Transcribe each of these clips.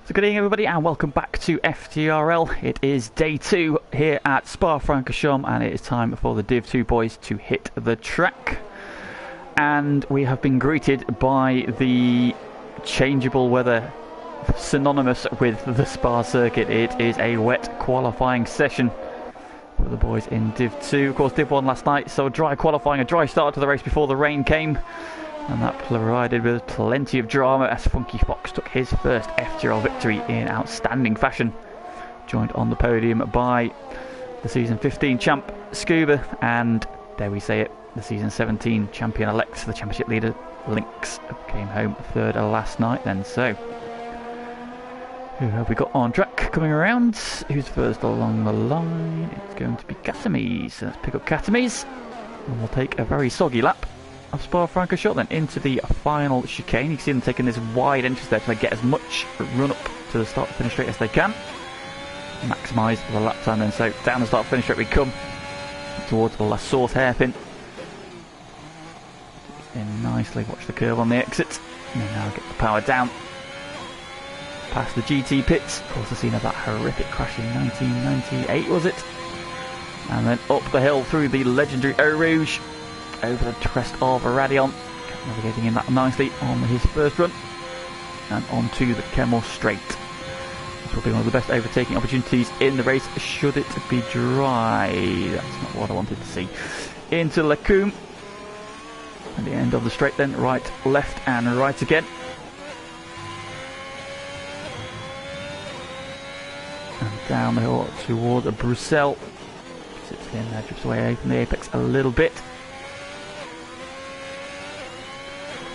So good evening everybody and welcome back to FTRL. It is day 2 here at Spa-Francorchamps and it is time for the Div 2 boys to hit the track. And we have been greeted by the changeable weather synonymous with the Spa circuit. It is a wet qualifying session for the boys in Div 2. Of course Div 1 last night, so dry qualifying, a dry start to the race before the rain came. And that provided with plenty of drama as Funky Fox took his first FTRL victory in outstanding fashion. Joined on the podium by the season 15 champ Scuba and, dare we say it, the season 17 champion-elect, the championship leader Lynx, came home third last night then. So, who have we got on track coming around? Who's first along the line? It's going to be Catamise. So let's pick up Catamise and we'll take a very soggy lap of Spa-Francorchamps then into the final chicane. You can see them taking this wide entrance there to get as much run up to the start finish straight as they can. Maximise the lap time then. So down the start finish straight we come towards the La Source hairpin. In nicely, watch the curve on the exit. And then now get the power down. Past the GT pits. Of course the scene of that horrific crash in 1998 was it? And then up the hill through the legendary Eau Rouge. Over the crest of Radion, navigating in that nicely on his first run, and onto the Kemmel Straight. This will be one of the best overtaking opportunities in the race, should it be dry. That's not what I wanted to see. Into Lacombe, at the end of the straight then, right, left and right again. And down the hill towards Bruxelles. Sits in there, drifts away from the apex a little bit.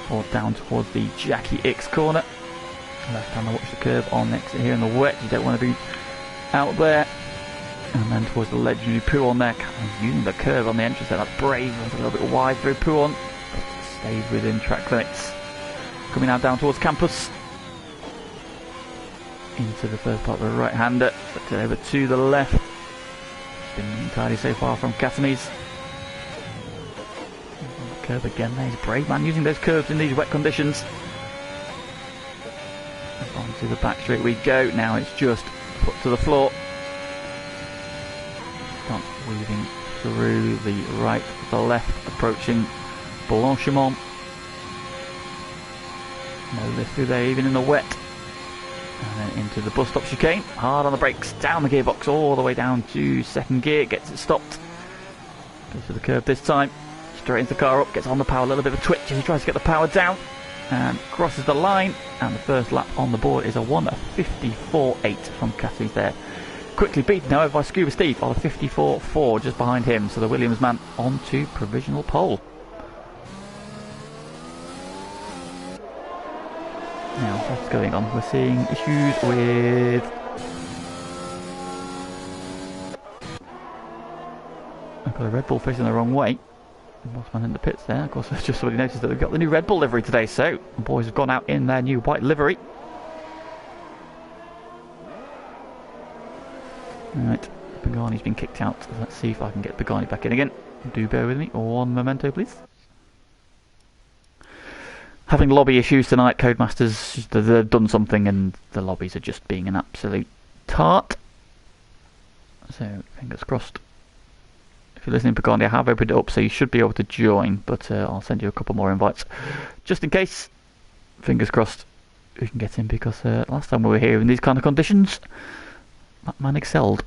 Or down towards the Jackie X corner. Left hand, watch the curve on next here in the wet. You don't want to be out there. And then towards the legendary Pouon there. Using the curve on the entrance there. That's brave. It's a little bit wide through Pouon, but stays within track limits. Coming now down towards Campus. Into the first part of the right hander. But over to the left. Been entirely so far from Catamise. Curve again there, he's a brave man using those curves in these wet conditions. Onto the back straight we go, now it's just foot to the floor. Start weaving through the right, the left, approaching Blanchimont. No lift through there even in the wet. And then into the bus stop chicane, hard on the brakes, down the gearbox all the way down to second gear, gets it stopped. Goes to the curve this time. Straight into the car up, gets on the power, a little bit of a twitch as he tries to get the power down and crosses the line, and the first lap on the board is a 1:54.8 from Catamise there. Quickly beaten however by Scuba Steve on a 54.4 just behind him, so the Williams man onto provisional pole. Now what's going on? We're seeing issues with I've got a Red Bull facing the wrong way. Bossman in the pits there. Of course, just somebody noticed that they've got the new Red Bull livery today, so the boys have gone out in their new white livery. Right, Pagani's been kicked out. Let's see if I can get Pagani back in again. Do bear with me. One memento, please. Having lobby issues tonight, Codemasters, they've done something and the lobbies are just being an absolute tart. So, fingers crossed. If you're listening, Pagani, I have opened it up, so you should be able to join, but I'll send you a couple more invites. Just in case, fingers crossed, we can get in, because last time we were here in these kind of conditions, that man excelled.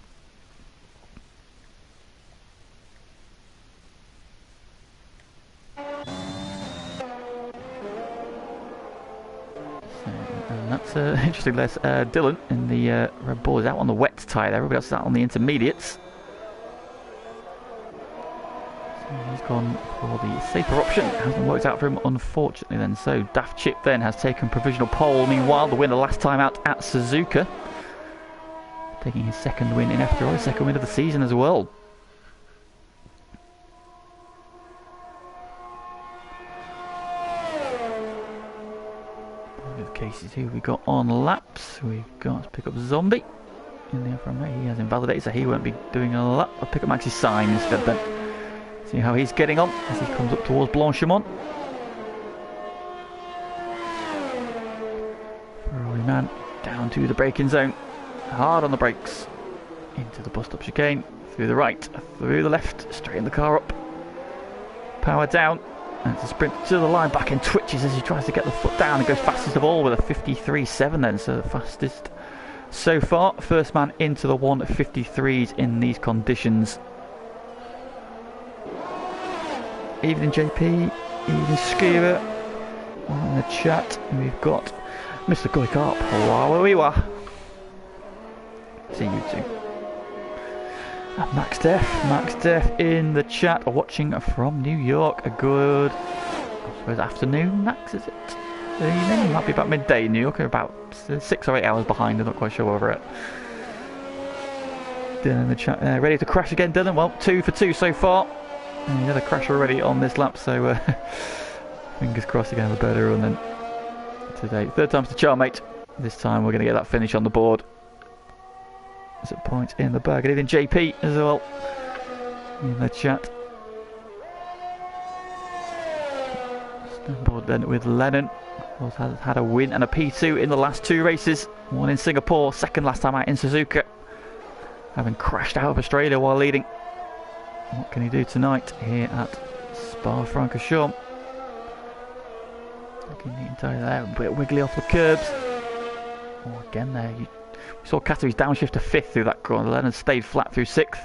And that's interesting, there's Dylan in the Red Bull is out on the wet tyre there, everybody else is out on the intermediates. He's gone for the safer option. It hasn't worked out for him, unfortunately, then. So, Daft Chip then has taken provisional pole. Meanwhile, the winner last time out at Suzuka. Taking his second win in FTRL, his second win of the season as well. With cases who we got on laps. We've got to pick up Zombie in the front right. He has invalidated, so he won't be doing a lap. I'll pick up Maxi Sign instead then. See how he's getting on as he comes up towards Blanchimont. Ferrari man Down to the braking zone. Hard on the brakes. Into the bus stop chicane. Through the right. Through the left. Straighten the car up. Power down. And it's a sprint to the line. Back end twitches as he tries to get the foot down. And goes fastest of all with a 53.7 then. So the fastest so far. First man into the 153s in these conditions. Evening JP. Evening Scuba. On the chat. We've got Mr. Goikarp. Wawawiwa. See you too. And Max Def in the chat, watching from New York. A good, I suppose, afternoon, Max, is it? Evening? Might be about midday in New York, about 6 or 8 hours behind, I'm not quite sure over it. Dylan in the chat, ready to crash again, Dylan? Well, 2 for 2 so far. And another crash already on this lap, so fingers crossed you can have a better run than today. Third time's the charm, mate. This time we're going to get that finish on the board. There's a point in the bag. And even JP as well in the chat. Stand board then with Lennon. Has had a win and a P2 in the last 2 races. One in Singapore, second last time out in Suzuka. Having crashed out of Australia while leading. What can he do tonight here at Spa-Francorchamps? Looking neat and tidy there, a bit wiggly off the curbs. Oh, again there, we saw Caterie's downshift to 5th through that corner. Lennon stayed flat through 6th.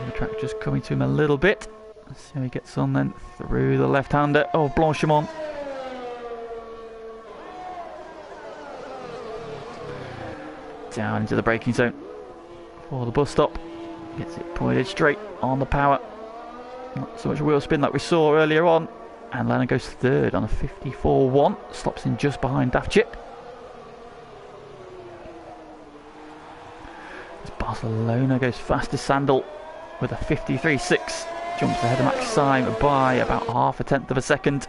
The track just coming to him a little bit. Let's see how he gets on then through the left-hander. Oh, Blanchimont. Down into the braking zone for the bus stop. Gets it pointed straight on the power. Not so much wheel spin like we saw earlier on. And Lennon goes 3rd on a 54.1. Stops in just behind Daft Chip. As Barcelona goes fastest Sandal with a 53.6. Jumps ahead of Max Syme by about 0.5 of a second.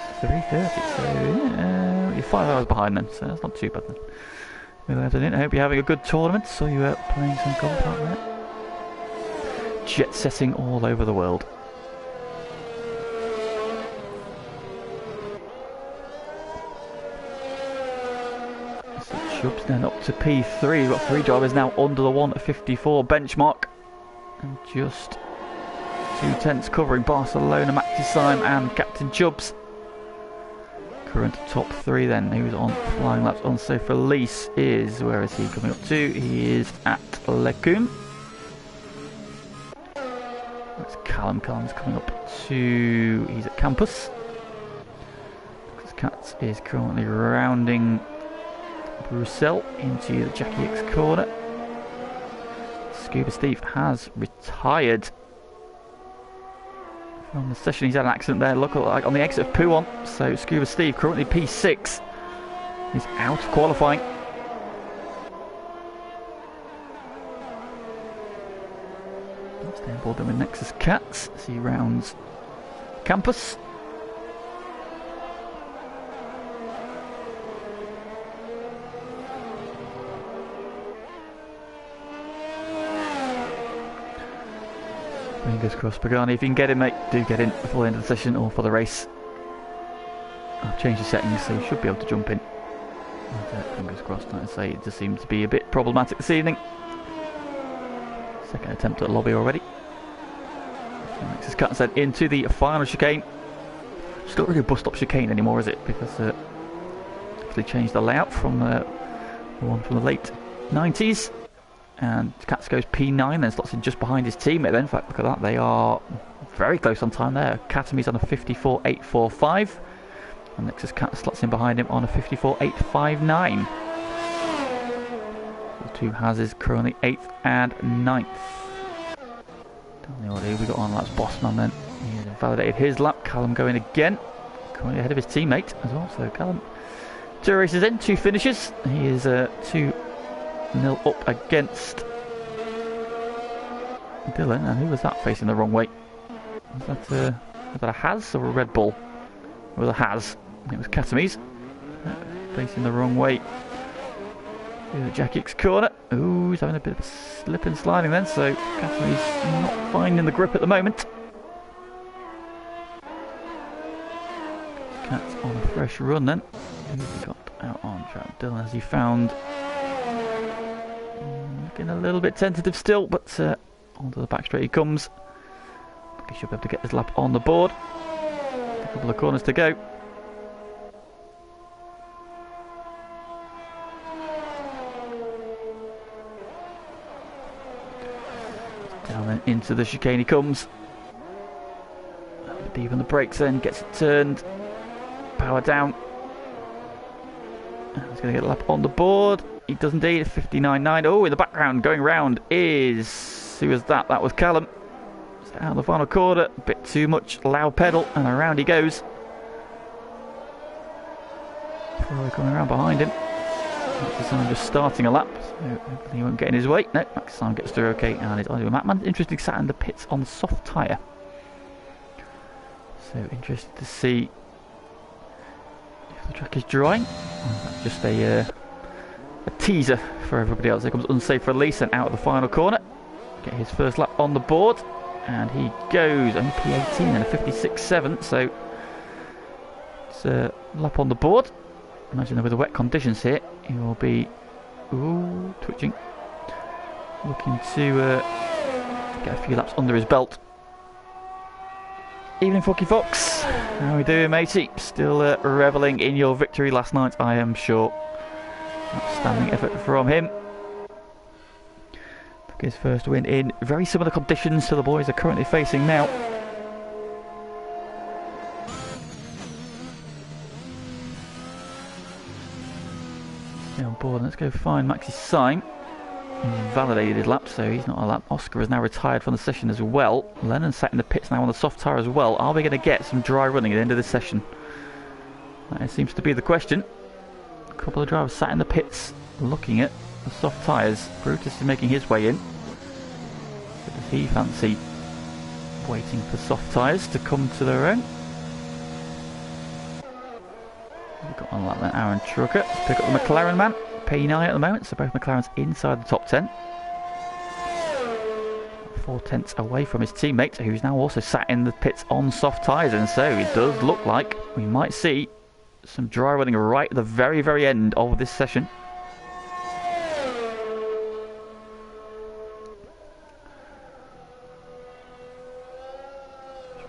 It's 3:30, so yeah, you're 5 hours behind then, so that's not too bad then. I hope you're having a good tournament. Saw you playing some golf out there. Jet setting all over the world. So Chubb's then up to P3. We've got 3 drivers now under the 1:54 benchmark. And just 2/10 covering Barcelona, Maxi Syme and Captain Chubbs. Current top 3 then, who's on flying laps on. So Felice is, where is he coming up to? He is at Lecum. That's Callum. Callum's coming up to, he's at Campus. Because Katz is currently rounding Bruxelles into the Jackie X corner. Scuba Steve has retired from the session. He's had an accident there, look like on the exit of Pouon. So Scuba Steve, currently P6, is out of qualifying. Stay on board then with Nexus Cats as he rounds Campus. Fingers crossed, Pagani. If you can get in, mate, do get in before the end of the session or for the race. I've changed the settings, so you should be able to jump in. And, fingers crossed, like I say, it just seems to be a bit problematic this evening. Second attempt at lobby already. So Nexus Cut said into the final chicane. It's not really a bus stop chicane anymore, is it? Because actually changed the layout from the one from the late 90s. And Katz goes P9, then slots in just behind his teammate then. In fact, look at that, they are very close on time there. Katamy's on a 54.845. And Nexus Cat slots in behind him on a 54.859. The 2 Hazes currently 8th and 9th. Down the order we got on laps Bossman then. He has validated his lap. Callum going again. Currently ahead of his teammate as well. So Callum, 2 races in, 2 finishes. He is 2-0 up against Dylan. And who was that facing the wrong way? Was that a Haz or a Red Bull? It was a Haz. It was Katamy's facing the wrong way. The Jack X corner. Ooh, he's having a bit of a slip and sliding then, so Katamy's not finding the grip at the moment. fresh run then. Who's he got out on track? Dylan, has he found? Looking a little bit tentative still, but onto the back straight he comes. He should be able to get his lap on the board. A couple of corners to go. Down and into the chicane he comes. Deep on the brakes then, gets it turned. Power down. He's going to get a lap on the board. He does indeed, 59.9. Oh, in the background, going round is... Who was that? That was Callum. So out of the final corner, a bit too much loud pedal, and around he goes. Ferrari coming around behind him. Max just starting a lap, so hopefully he won't get in his way. No, Max gets through okay, and it's Oliver Mattman. Interesting, sat in the pits on the soft tyre. So interested to see if the track is dry. That's just a teaser for everybody else. There comes unsafe release and out of the final corner. Get his first lap on the board, and he goes only P18 and a 56.7. So it's a lap on the board. Imagine that with the wet conditions here, he will be twitching, looking to get a few laps under his belt. Evening, Focky Fox. How are we doing, matey? Still revelling in your victory last night, I am sure. Outstanding effort from him. Took his first win in very similar conditions to the boys are currently facing now. Stay on board. Let's go find Max's sign. He's validated his lap, so he's not a lap. Oscar is now retired from the session as well. Lennon sat in the pits now on the soft tyre as well. Are we going to get some dry running at the end of this session? That seems to be the question. A couple of drivers sat in the pits looking at the soft tyres. Brutus is making his way in. But does he fancy waiting for soft tyres to come to their own? We've got one lap then, Aaron Trucker. Let's pick up the McLaren man. P9 at the moment, so both McLarens inside the top 10. 4 tenths away from his teammate, who's now also sat in the pits on soft tyres, and so it does look like we might see some dry running right at the very, very end of this session.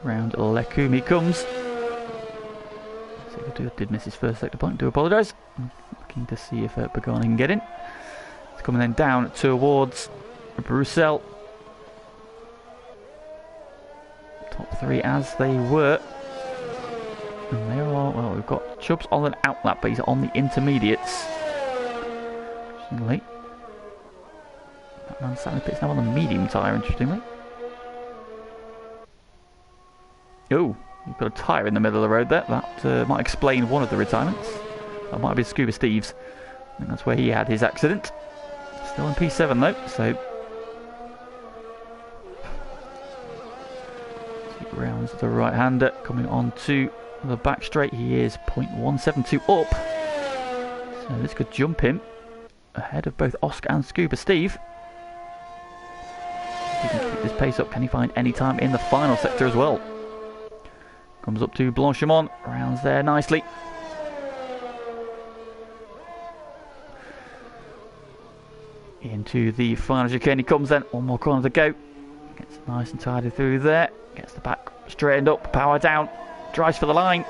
Round Lecum he comes. Did miss his first sector point, do apologise. Looking to see if Pagani can get in. It's coming then down towards Bruxelles. Top 3 as they were. And they are, well, we've got Chubbs on an outlap, but he's on the intermediates. Interestingly. That man sat in the pits now on the medium tyre, interestingly. Oh, you've got a tyre in the middle of the road there. That might explain one of the retirements. That might be Scuba Steve's. I think that's where he had his accident. Still in P7 though, so... rounds the right-hander, coming on to the back straight. He is 0.172 up. So this could jump him ahead of both Oscar and Scuba Steve. If he can keep this pace up, can he find any time in the final sector as well? Comes up to Blanchimont, rounds there nicely. Into the final chicane he comes then, one more corner to go. Gets nice and tidy through there, gets the back straightened up, power down, drives for the line,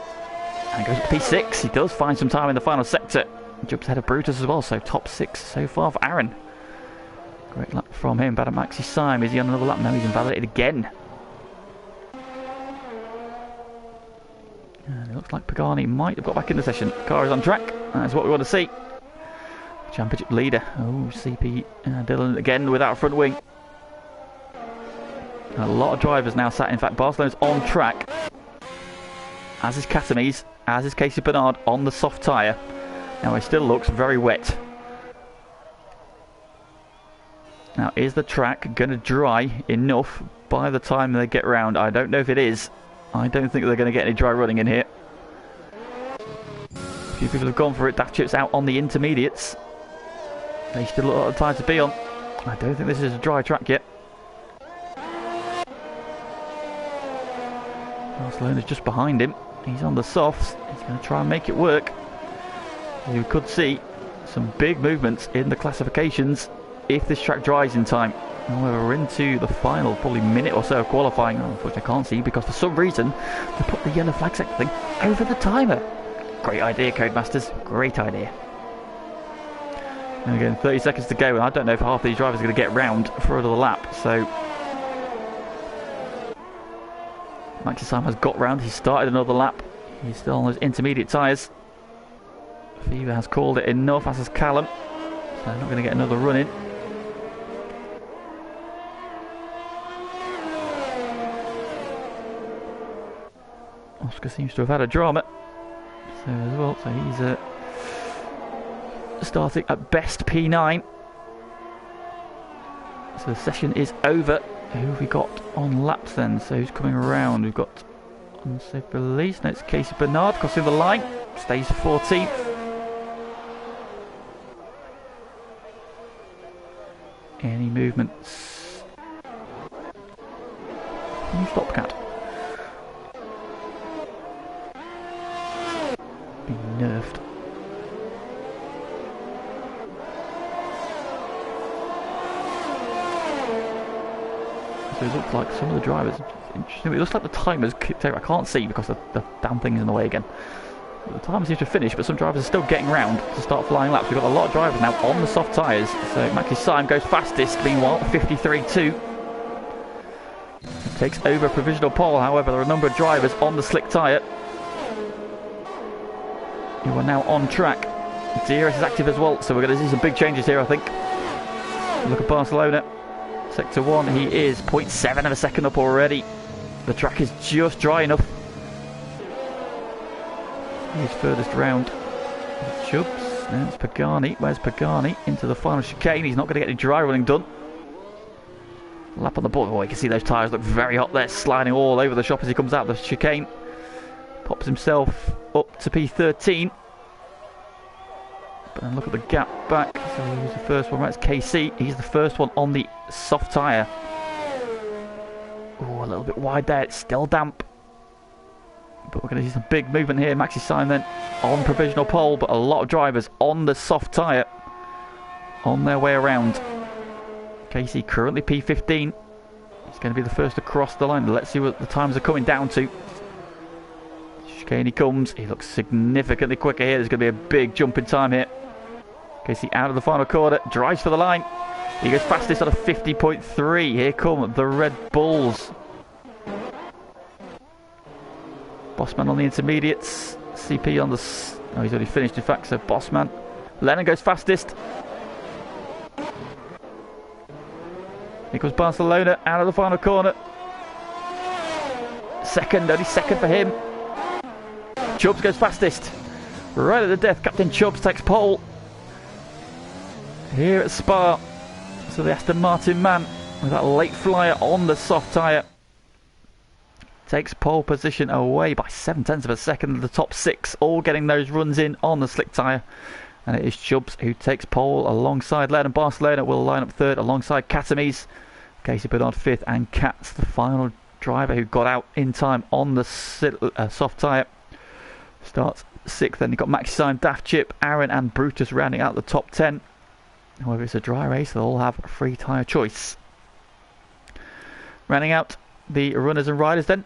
and goes up to P6. He does find some time in the final sector. Jumps ahead of Brutus as well, so top 6 so far for Aaron. Great lap from him, bad at Maxi Syme. Is he on another lap? No, he's invalidated again. And it looks like Pagani might have got back in the session. The car is on track. That's what we want to see. Championship leader. Oh, CP Dylan again without a front wing. A lot of drivers now sat. In fact, Barcelona's on track. As is Catamese, as is Casey Bernard on the soft tyre. Now it still looks very wet. Now, is the track going to dry enough by the time they get round? I don't know if it is. I don't think they're going to get any dry running in here. A few people have gone for it. Daft Chip's out on the intermediates. They still a lot of time to be on. I don't think this is a dry track yet. Barcelona's just behind him. He's on the softs. He's going to try and make it work. You could see some big movements in the classifications if this track dries in time. However, we're into the final probably minute or so of qualifying. Unfortunately, I can't see because for some reason they put the yellow flag sector thing over the timer. Great idea, Codemasters. Great idea. And again, 30 seconds to go, and I don't know if half these drivers are going to get round for another lap. So Maxi Simon has got round. He started another lap. He's still on those intermediate tyres. Fever has called it enough, as has Callum. So they're not going to get another run in. Oscar seems to have had a drama. So as well, so he's starting at best P9. So the session is over. Who have we got on laps then? So who's coming around? We've got unsafe release. No, it's Casey Bernard crossing the line. Stays 14th. Any movements? New stop cat. Being nerfed. So it looks like some of the drivers, interesting, it looks like the timers kicked over. I can't see because the damn thing is in the way again. The timers seem to finish, but some drivers are still getting round to start flying laps. We've got a lot of drivers now on the soft tyres. So Maxi Simon goes fastest, meanwhile 53.2. Takes over provisional pole. However, there are a number of drivers on the slick tyre who are now on track. DRS is active as well, so we're going to see some big changes here, I think. Look at Barcelona. Sector 1, he is 0.7 of a second up already. The track is just dry enough. He's furthest round. Chubbs, now it's Pagani. Where's Pagani? Into the final chicane. He's not going to get any dry running done. Lap on the board. Oh, you can see those tyres look very hot there, sliding all over the shop as he comes out of the chicane. Pops himself up to P13. But then look at the gap back. So who's the first one? Right, it's KC. He's the first one on the soft tyre. Oh, a little bit wide there. It's still damp. But we're going to see some big movement here. Maxi Simon then on provisional pole, but a lot of drivers on the soft tyre on their way around. KC currently P15. He's going to be the first to cross the line. Let's see what the times are coming down to. Chicane he comes. He looks significantly quicker here. There's going to be a big jump in time here. KC out of the final corner. Drives for the line. He goes fastest on a 50.3. Here come the Red Bulls. Bossman on the intermediates. CP on the... Oh, he's already finished, in fact, so Bossman. Lennon goes fastest. Here comes Barcelona out of the final corner. Second, only second for him. Chubbs goes fastest. Right at the death, Captain Chubbs takes pole. Here at Spa. So the Aston Martin man, with that late flyer on the soft tyre, takes pole position away by 0.7 of a second. The top 6 all getting those runs in on the slick tyre. And it is Chubbs who takes pole alongside Lennon. Barcelona will line up third alongside Katamis. Casey Bernard 5th, and Kat's the final driver who got out in time on the soft tyre. Starts 6th. Then you've got Maxi Simon, Daft Chip, Aaron and Brutus rounding out the top 10. However, it's a dry race, they'll all have a free tyre choice. Rounding out the runners and riders then.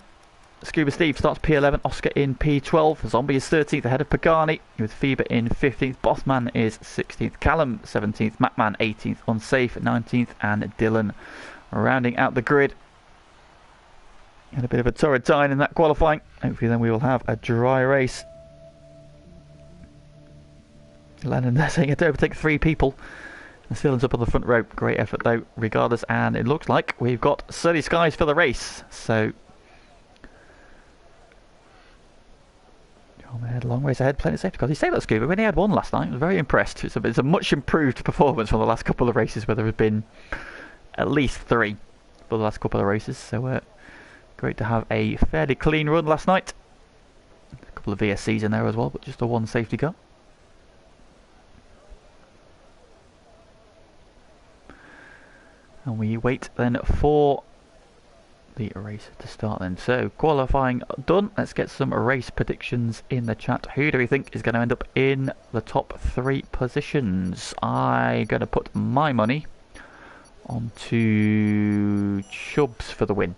Scuba Steve starts P11, Oscar in P12, Zombie is 13th ahead of Pagani, with Fever in 15th, Bossman is 16th, Callum 17th, Macman 18th, Unsafe 19th, and Dylan rounding out the grid. And a bit of a torrid time in that qualifying. Hopefully then we will have a dry race. Lennon there saying it to overtake 3 people. And still ends up on the front row. Great effort though, regardless. And it looks like we've got sunny skies for the race. So John ahead, long race ahead, plenty of safety cars. He saved that Scuba. We only had one last night. I was very impressed. It's a much improved performance from the last couple of races, where there have been at least 3 for the last couple of races. So great to have a fairly clean run last night. A couple of VSCs in there as well, but just the one safety car. And we wait then for the race to start then. So, qualifying done. Let's get some race predictions in the chat. Who do we think is going to end up in the top 3 positions? I'm going to put my money onto Chubbs for the win.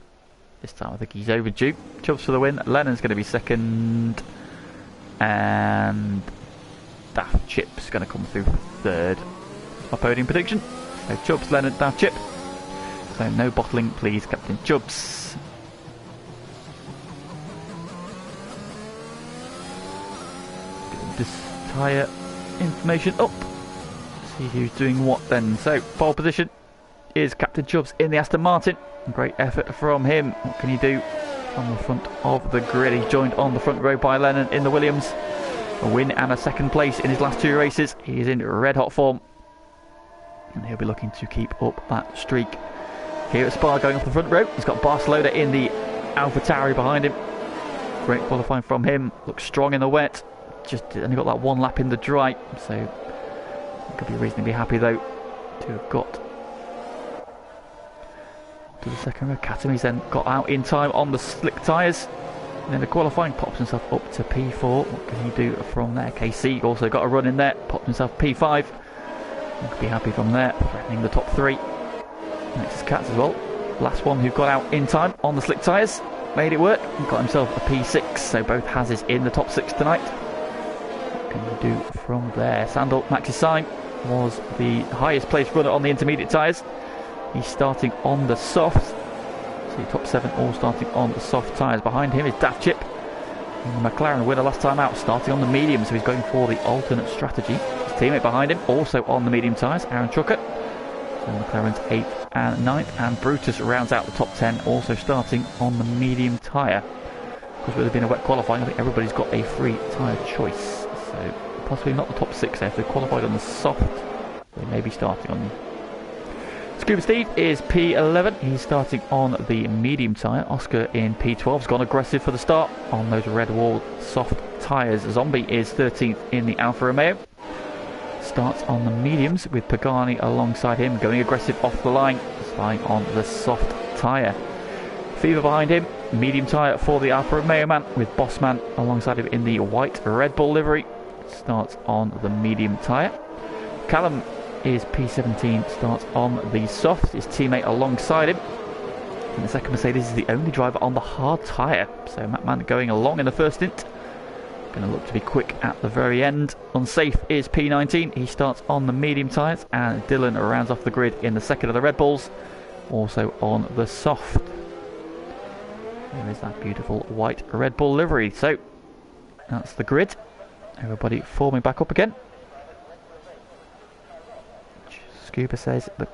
This time I think he's overdue. Chubbs for the win. Lennon's going to be second. And Daft Chip's going to come through third. My podium prediction. So Chubbs, Lennon, Daft Chip. So no bottling, please, Captain Chubbs. Get this tyre information up. See who's doing what then. So pole position is Captain Chubbs in the Aston Martin. Great effort from him. What can he do from the front of the grid? He's joined on the front row by Lennon in the Williams. A win and a second place in his last 2 races. He is in red hot form. And he'll be looking to keep up that streak. Here at Spa, going off the front row, he's got Barcelona in the AlphaTauri behind him. Great qualifying from him. Looks strong in the wet. Just only got that 1 lap in the dry. So he could be reasonably happy though to have got to the second row. Katame's then got out in time on the slick tyres. And then the qualifying pops himself up to P4. What can he do from there? KC also got a run in there. Popped himself P5. He could be happy from there. Threatening the top 3. Next is Katz as well. Last one who got out in time on the slick tyres. Made it work. He got himself a P6. So both Hazes in the top 6 tonight. What can you do from there? Sandal, Max's sign, was the highest placed runner on the intermediate tyres. He's starting on the softs. So top 7 all starting on the soft tyres. Behind him is Daft Chip. And the McLaren winner last time out, starting on the medium. So he's going for the alternate strategy. His teammate behind him also on the medium tyres, Aaron Trucker. So McLaren's 8th and 9th, and Brutus rounds out the top 10, also starting on the medium tyre. Because with it being a wet qualifying, I think everybody's got a free tyre choice. So possibly not the top 6 there. If they qualified on the soft, they may be starting on. Scuba Steve is P11. He's starting on the medium tyre. Oscar in P12's gone aggressive for the start on those red wall soft tyres. Zombie is 13th in the Alfa Romeo. Starts on the mediums with Pagani alongside him, going aggressive off the line, flying on the soft tyre. Fever behind him, medium tyre for the Alfa Romeo man, with Bossman alongside him in the white Red Bull livery. Starts on the medium tyre. Callum is P17, starts on the soft, his teammate alongside him. In the second Mercedes is the only driver on the hard tyre, so Matt Mann going along in the first stint. Going to look to be quick at the very end. Unsafe is P19. He starts on the medium tyres, and Dylan rounds off the grid in the second of the Red Bulls, also on the soft. There is that beautiful white Red Bull livery. So that's the grid. Everybody forming back up again. Scuba says the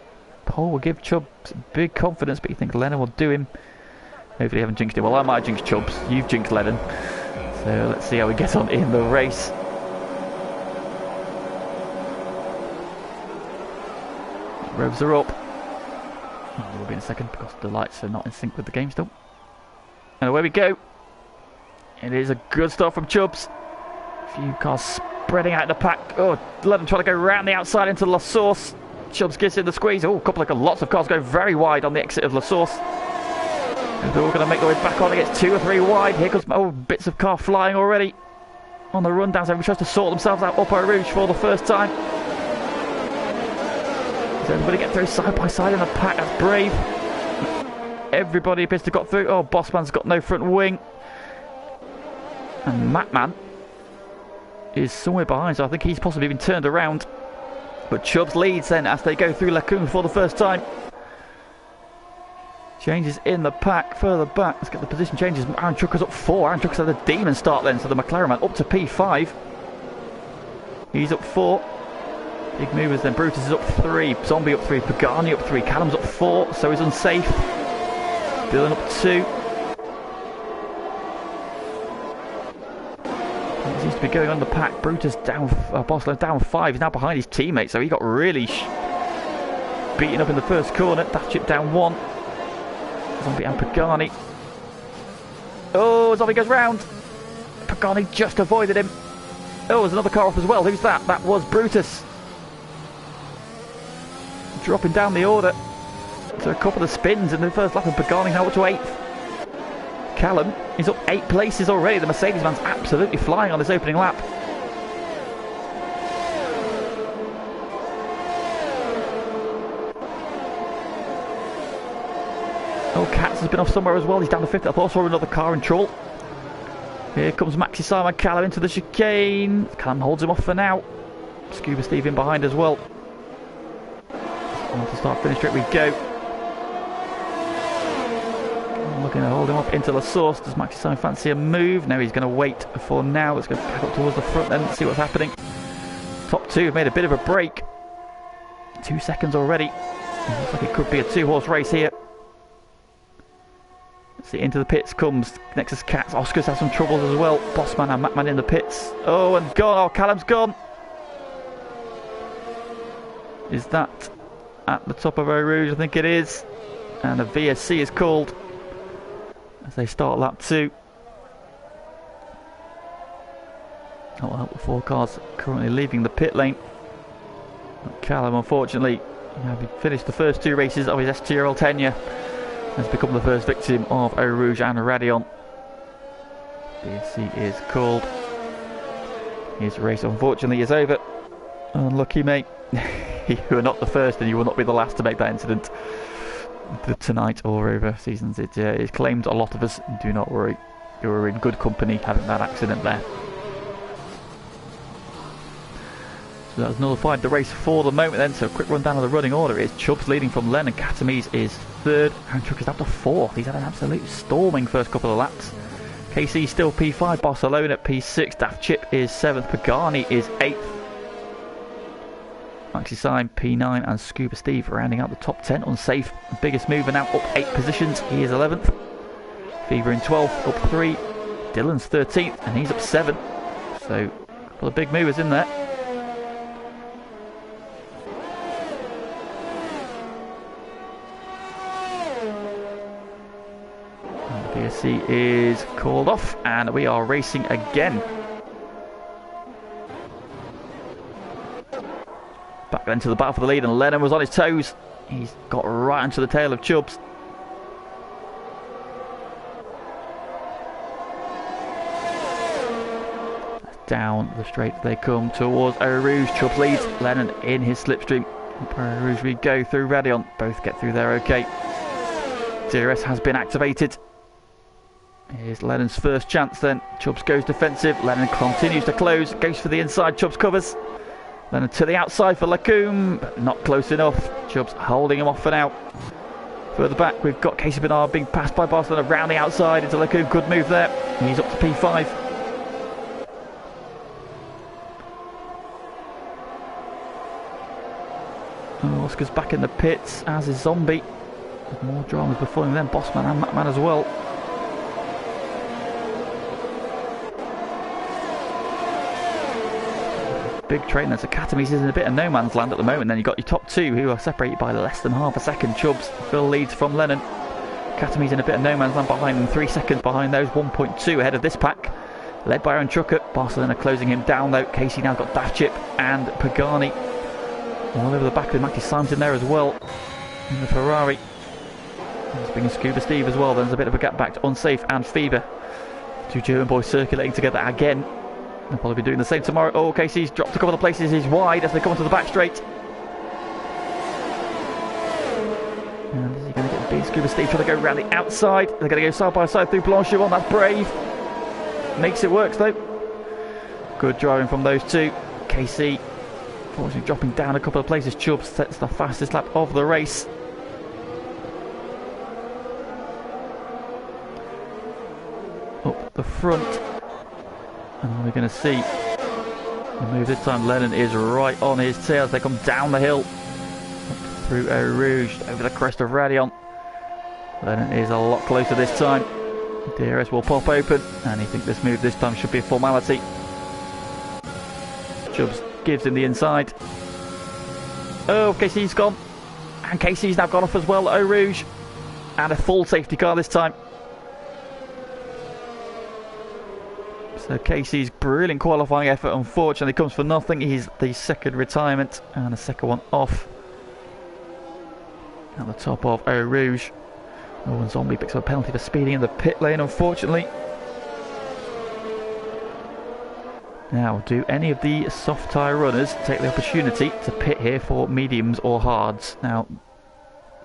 pole will give Chubbs big confidence, but you think Lennon will do him. Hopefully you haven't jinxed him. Well, I might jinx Chubbs. You've jinxed Lennon. So let's see how we get on in the race. Revs are up. Oh, we'll be in a second because the lights are not in sync with the game still. And away we go. It is a good start from Chubbs. A few cars spreading out in the pack. Oh, Lennon trying to go round the outside into La Source. Chubbs gets in the squeeze. Oh, lots of cars go very wide on the exit of La Source. And they're all going to make their way back on. It gets 2 or 3 wide. Here comes bits of car flying already on the rundown. So everyone tries to sort themselves out up Eau Rouge for the first time. Does everybody get through side by side in the pack? That's brave. Everybody appears to have got through. Oh, Bossman's got no front wing. And Matman is somewhere behind, so I think he's possibly been turned around. But Chubbs leads then as they go through Lacoon for the first time. Changes in the pack further back. Let's get the position changes. Aaron Trucker's up 4. Aaron Trucker's had a demon start then, so the McLaren man up to P5. He's up 4. Big movers then. Brutus is up 3. Zombie up 3. Pagani up 3. Callum's up 4. So he's unsafe. Dylan up 2. He seems to be going on the pack. Brutus down. Barcelona down 5. He's now behind his teammate, so he got really beaten up in the first corner. Daft Chip down 1. Zombie and Pagani. Oh, Zombie goes round. Pagani just avoided him. Oh, there's another car off as well. Who's that? That was Brutus. Dropping down the order. So a couple of spins in the first lap, and Pagani now up to 8th. Callum is up 8 places already. The Mercedes man's absolutely flying on this opening lap. Oh, Katz has been off somewhere as well. He's down to 5th. I thought I saw another car in trouble. Here comes Maxi Simon Callum into the chicane. Callum holds him off for now. Scuba Steve in behind as well. On to start finish straight we go. Looking to hold him up into the source. Does Maxi Simon fancy a move? No, he's going to wait for now. Let's go back up towards the front then, see what's happening. Top two have made a bit of a break. 2 seconds already. Looks like it could be a 2-horse race here. Let's see, into the pits comes Nexus Cats. Oscar's had some troubles as well. Bossman and Macman in the pits. Oh, and gone. Oh, Callum's gone. Is that at the top of Eau Rouge? I think it is. And a VSC is called as they start lap 2. That will help the 4 cars currently leaving the pit lane. But Callum, unfortunately, having finished the first 2 races of his FTRL tenure, has become the first victim of Eau Rouge and Radion. VSC is called. His race, unfortunately, is over. Unlucky, mate. You are not the first, and you will not be the last to make that incident tonight or over seasons. It claimed a lot of us. Do not worry, you are in good company having that accident there. So that's nullified the race for the moment then. So a quick rundown of the running order is Chubbs leading from Len, and Katamise is 3rd. Aaron Truck is up to 4th. He's had an absolute storming first couple of laps. KC still P5, Barcelona at P6, Daft Chip is 7th, Pagani is 8th. Maxi Syme P9 and Scuba Steve rounding out the top 10. Unsafe, biggest mover now up 8 positions. He is 11th. Fever in 12th, up 3. Dylan's 13th and he's up 7. So a couple of big movers in there. BSC is called off and we are racing again. Back then to the battle for the lead, and Lennon was on his toes. He's got right into the tail of Chubbs. Down the straight they come towards Eau Rouge. Chubbs leads. Lennon in his slipstream. Eau Rouge we go through Radion. Both get through there okay. DRS has been activated. Here's Lennon's first chance then. Chubbs goes defensive. Lennon continues to close. Goes for the inside. Chubbs covers. Then to the outside for Lacombe, but not close enough. Chubbs holding him off for now. Further back, we've got Casey Bernard being passed by Barcelona around the outside into Lacombe. Good move there. He's up to P5. Oh, Oscar's back in the pits, as is Zombie. There's more dramas before him then. Bossman and Macman as well. Big train there. So Katamise is in a bit of no man's land at the moment. Then you've got your top 2 who are separated by less than half a second. Chubbs, Phil leads from Lennon. Katamise in a bit of no man's land behind them. 3 seconds behind those. 1.2 ahead of this pack. Led by Aaron Trucker. Barcelona closing him down though. Casey now got Daft Chip and Pagani. All over the back with Matty Symes in there as well. In the Ferrari. He's bringing Scuba Steve as well. There's a bit of a gap back to Unsafe and Fever. 2 German boys circulating together again. They'll probably be doing the same tomorrow. Oh, Casey's dropped a couple of places. He's wide as they come onto the back straight. And is he going to get beat? Scuba Steve trying to go around the outside. They're going to go side by side through Blanchard. That's brave. Makes it work though. Good driving from those 2. Casey, fortunately, dropping down a couple of places. Chubbs sets the fastest lap of the race. Up the front. And we're going to see the move this time. Lennon is right on his tail as they come down the hill through Eau Rouge over the crest of Radion. Lennon is a lot closer this time. DRS will pop open, and he thinks this move this time should be a formality. Chubbs gives him the inside. Oh, Casey's gone, and Casey's now gone off as well. Eau Rouge, and a full safety car this time. So Casey's brilliant qualifying effort unfortunately comes for nothing. He's the second retirement and a second one off. At the top of Eau Rouge. Oh, Zombie picks up a penalty for speeding in the pit lane, unfortunately. Now, do any of the soft tyre runners take the opportunity to pit here for mediums or hards? Now,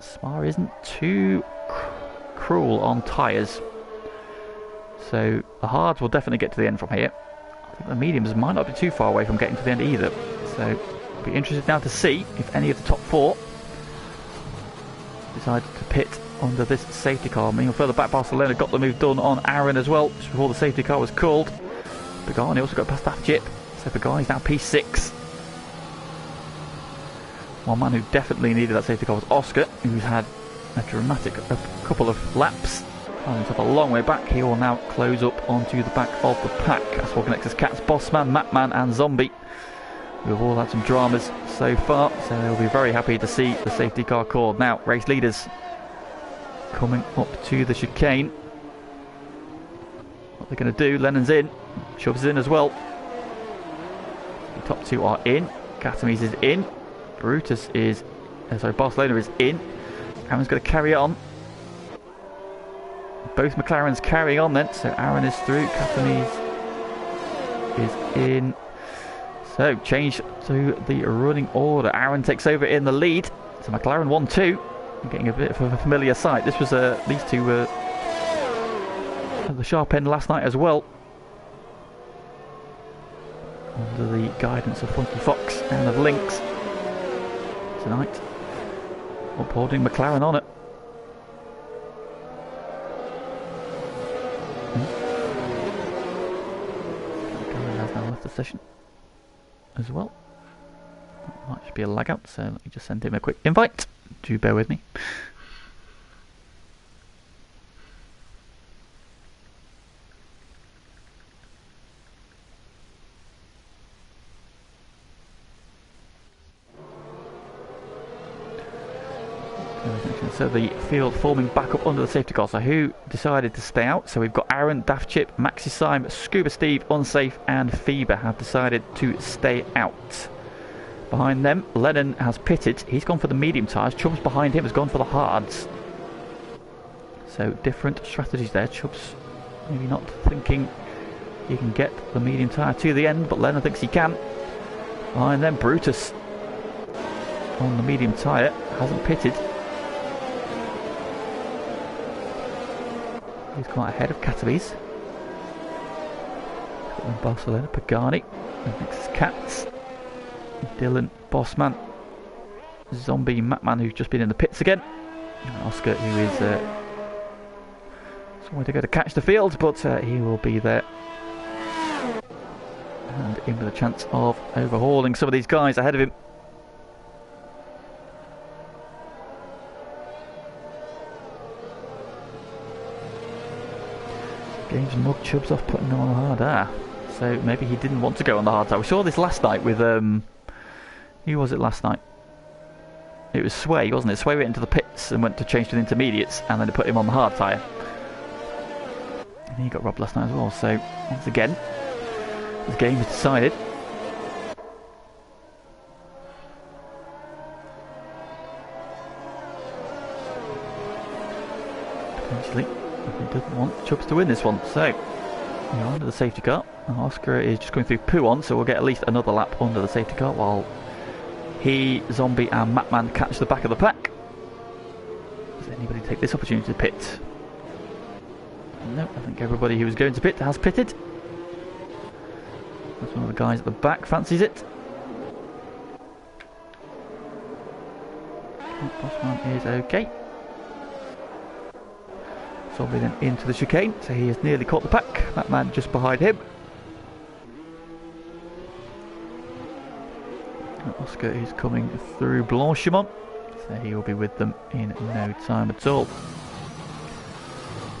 Spa isn't too cruel on tyres, so the hards will definitely get to the end from here. I think the mediums might not be too far away from getting to the end either, so I'll be interested now to see if any of the top four decide to pit under this safety car. Meanwhile, further back, Barcelona got the move done on Aaron as well, just before the safety car was called. Pagani also got past that chip, so Pagani's now P6. One man who definitely needed that safety car was Oscar, who's had a dramatic couple of laps. Finding himself a long way back. He will now close up onto the back of the pack. That's what connects us Cats, Bossman, Mapman and Zombie. We've all had some dramas so far, so they'll be very happy to see the safety car called. Now, race leaders coming up to the chicane. What they're going to do, Lennon's in, Chubb's in as well. The top two are in, Catamise is in, Brutus is, Barcelona is in. Aaron's going to carry on. Both McLarens carrying on then, so Aaron is through, Catamise is in. So, change to the running order. Aaron takes over in the lead. So McLaren 1-2. Getting a bit of a familiar sight. This was these two were at the sharp end last night as well. Under the guidance of Funky Fox and of Lynx. Tonight, upholding McLaren on it. McLaren has now left the session as well. That might just be a lag out, so let me just send him a quick invite. Do bear with me. So the field forming back up under the safety car. So who decided to stay out? So we've got Aaron, Daft Chip, Maxi Syme, Scuba Steve, Unsafe and Fever have decided to stay out. Behind them, Lennon has pitted. He's gone for the medium tyres. Chubb's behind him has gone for the hards. So different strategies there. Chubb's maybe not thinking he can get the medium tyre to the end, but Lennon thinks he can. Behind them, Brutus on the medium tyre hasn't pitted. He's quite ahead of Catamise. Barcelona, Pagani. Next is Cats. Dylan, Bossman, Zombie, Mapman, who's just been in the pits again, and Oscar, who is somewhere to go to catch the field, but he will be there and in with a chance of overhauling some of these guys ahead of him. Games Mug Chubb's off putting them on the hard R, so maybe he didn't want to go on the hard tyre. We saw this last night with who was it last night? It was Sway, wasn't it? Sway went into the pits and went to change to the intermediates, and then they put him on the hard tyre. And he got robbed last night as well, so once again, this game is decided. Potentially, he doesn't want Chubbs to win this one, so we're under the safety car. And Oscar is just going through Pouon, so we'll get at least another lap under the safety car while he, Zombie and Mapman catch the back of the pack. Does anybody take this opportunity to pit? No, I think everybody who was going to pit has pitted. That's one of the guys at the back fancies it. Bossman is okay. Zombie then into the chicane, so he has nearly caught the pack. Mapman just behind him. Oscar is coming through Blanchimont, so he will be with them in no time at all.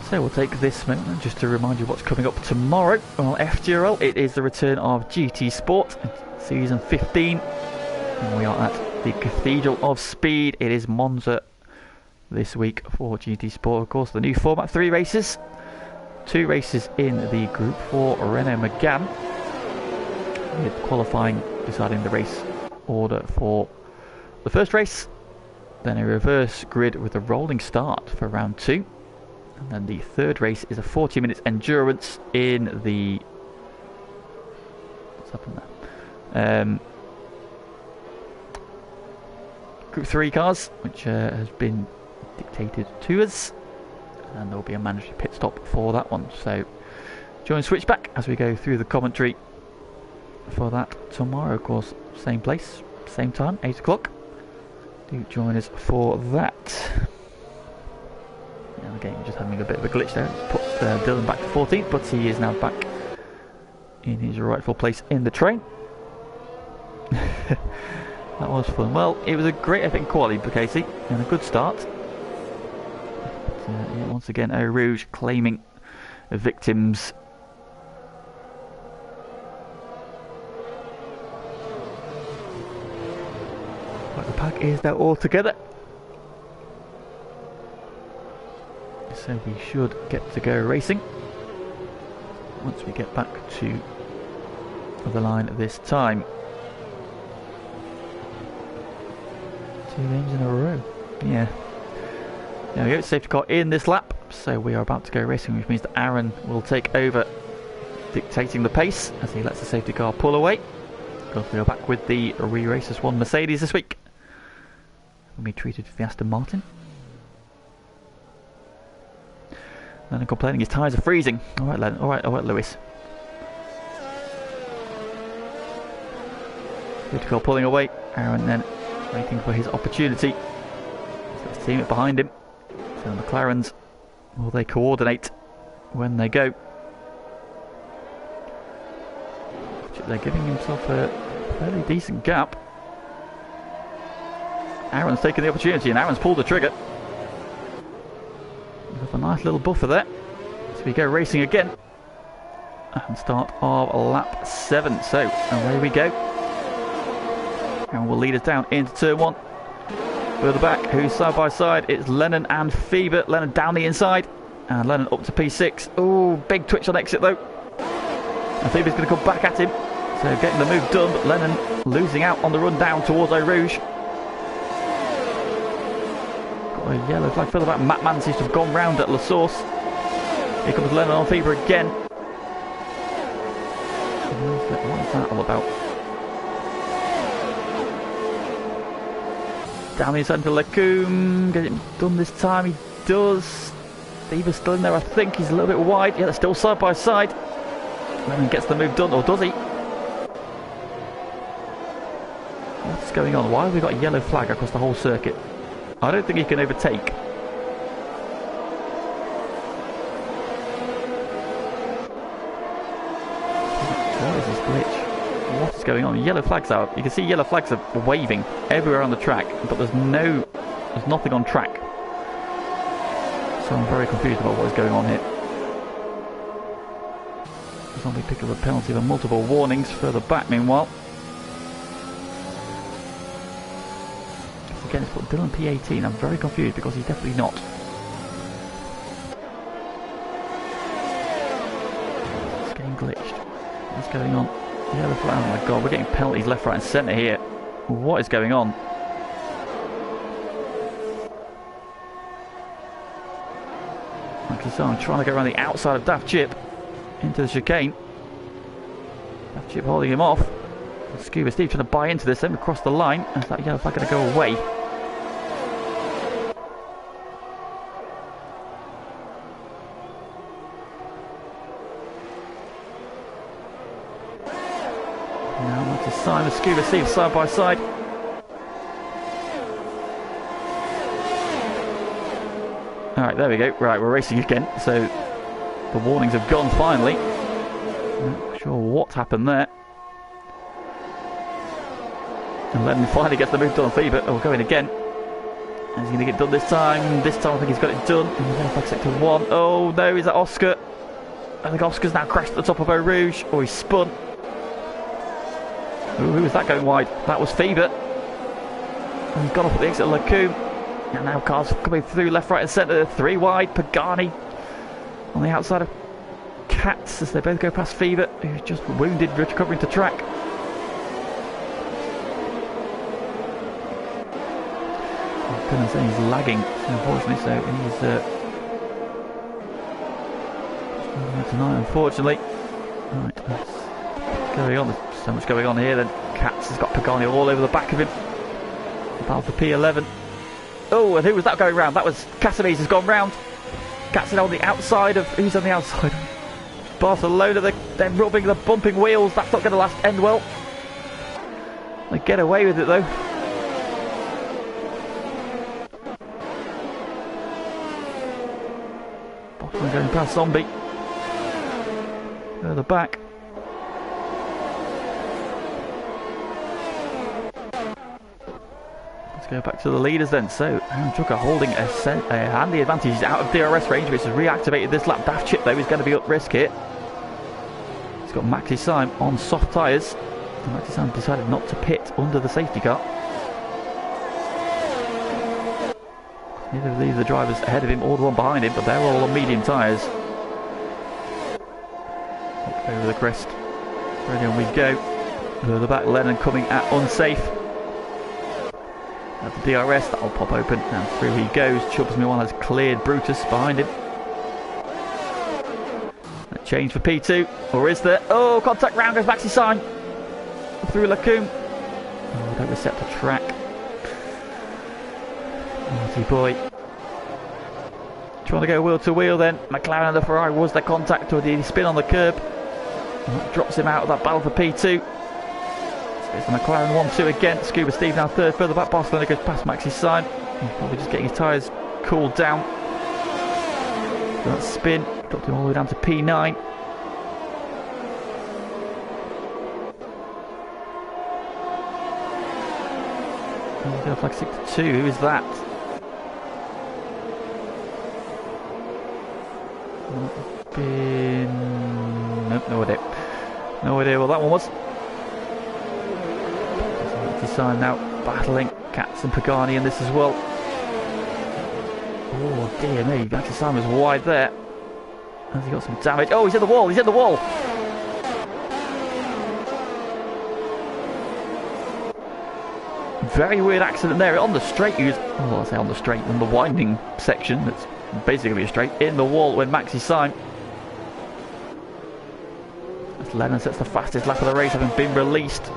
So we'll take this moment just to remind you what's coming up tomorrow on FTRL. It is the return of GT Sport, season 15. And we are at the Cathedral of Speed. It is Monza this week for GT Sport. Of course, the new format, 3 races. 2 races in the Group 4 Renault Megane, with qualifying deciding the race order for the first race, then a reverse grid with a rolling start for round 2. And then the third race is a 40 minutes endurance in the... what's happened there? Group 3 cars, which has been dictated to us. And there will be a mandatory pit stop for that one. So join Switchback as we go through the commentary for that tomorrow. Of course, same place, same time, 8 o'clock. Do join us for that. And again, just having a bit of a glitch there. Put Dylan back to 14th, but he is now back in his rightful place in the train. That was fun. Well, it was a great effort in quality for Casey and a good start. But, yeah, once again, Eau Rouge claiming victims. But the pack is now all together. So we should get to go racing once we get back to the line this time. 2 games in a row. Yeah. There we go, safety car in this lap. So we are about to go racing, which means that Aaron will take over dictating the pace as he lets the safety car pull away. Because we are back with the Re-Racers 1 Mercedes this week. We'll be treated for the Aston Martin. Lennon complaining his tyres are freezing. Alright Lennon, alright Lewis. Safety car pulling away. Aaron then waiting for his opportunity. So his teammate behind him. So the McLarens, will they coordinate when they go? They're giving himself a fairly decent gap. Aaron's taken the opportunity and Aaron's pulled the trigger. We have a nice little buffer there. So we go racing again. And start of lap 7. So away we go. And will lead us down into turn 1. Further back, who's side by side? It's Lennon and Fever. Lennon down the inside. And Lennon up to P6. Oh, big twitch on exit though. And Fever's going to come back at him. So getting the move done, but Lennon losing out on the run down towards Eau Rouge. Got a yellow flag further back. Matt Mann seems to have gone round at La Source. Here comes Lennon on Fever again. What is that all about? Down the inside to Lecombe. Get it done this time. He does. Fever's still in there, I think. He's a little bit wide. Yeah, they're still side by side. Lennon gets the move done, or does he? What's going on? Why have we got a yellow flag across the whole circuit? I don't think he can overtake. What is this glitch? What is going on? Yellow flags out. You can see yellow flags are waving everywhere on the track, but there's nothing on track. So I'm very confused about what is going on here. We pick up a penalty for multiple warnings further back meanwhile. Again, it's put Dylan P18. I'm very confused because he's definitely not. It's getting glitched. What's going on? Yellow flag. Oh my god, we're getting penalties left, right and centre here. What is going on? Like I said, I'm trying to get around the outside of Daft Chip into the chicane. Daft Chip holding him off. Scuba Steve trying to buy into this, then across the line. Is that yellow flag going to go away? Now that's a sign of Scuba Steve side by side. Alright, there we go. Right, we're racing again. So the warnings have gone finally. Not sure what happened there. And Lennon finally gets the move done on Fever. Oh, going again. And he's going to get done this time. This time I think he's got it done. And he's going back sector 1. Oh no, is that Oscar? I think Oscar's now crashed at the top of Eau Rouge. Or he's spun. Ooh, who was that going wide? That was Fever. And he's gone off at the exit of Lecombe. And now cars coming through left, right and centre. 3 wide. Pagani on the outside of Katz as they both go past Fever, who's just wounded, recovering to track. I'm going to say he's lagging, unfortunately, so he's tonight, unfortunately. Right, what's going on? There's so much going on here then. Katz has got Pagani all over the back of him. About the P11. Oh, and who was that going round? That was Casamese has gone round. Katz is on the outside of... Who's on the outside? Barcelona, they're rubbing, they're bumping wheels. That's not going to end well. They get away with it though. Bottom going past Zombie. Further back. Let's go back to the leaders then. So, Juka holding a handy advantage. He's out of DRS range, which has reactivated this lap. Daft Chip though is going to be up risk here. He's got Maxi Syme on soft tyres. Maxi Syme decided not to pit under the safety car. Neither of these are the drivers ahead of him or the one behind him, but they're all on medium tyres. Up over the crest. Ready on we go. To the back, Lennon coming at unsafe. At the DRS, that'll pop open, and through he goes. Chubbs meanwhile has cleared Brutus behind him. A change for P2, or is there? Oh, contact round goes Maxi Syme. Through Lacoum. Oh, don't reset the track. Naughty boy. Trying to go wheel to wheel then. McLaren and the Ferrari, was there contact or did he spin on the curb? And that drops him out of that battle for P2. So it's the McLaren 1-2 again. Scuba Steve now third, further back. Barcelona goes past Maxi Syme. He's probably just getting his tyres cooled down. So that spin dropped him all the way down to P9. Flag 62, who is that? Nope, no idea. No idea what that one was. Sign now battling Katz and Pagani in this as well. Oh dear me, Maxi Syme was wide there. Has he got some damage? Oh, he's in the wall, he's in the wall! Very weird accident there on the straight. Well, I say on the straight, on the winding section. That's basically a straight in the wall when Maxi Syme. As Lennon sets the fastest lap of the race, having been released.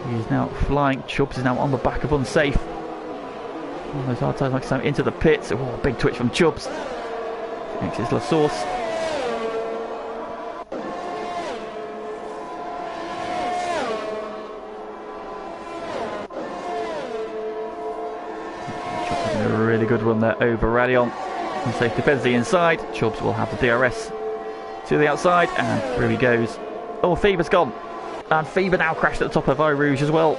He's now flying. Chubbs is now on the back of unsafe. One of those hard times, Maxi Syme into the pits. Oh, big twitch from Chubbs. Makes his La Source. Really good run there over Radion. Unsafe defends the inside. Chubbs will have the DRS to the outside, and through he goes. Oh, Feber's gone, and Feber now crashed at the top of Eau Rouge as well.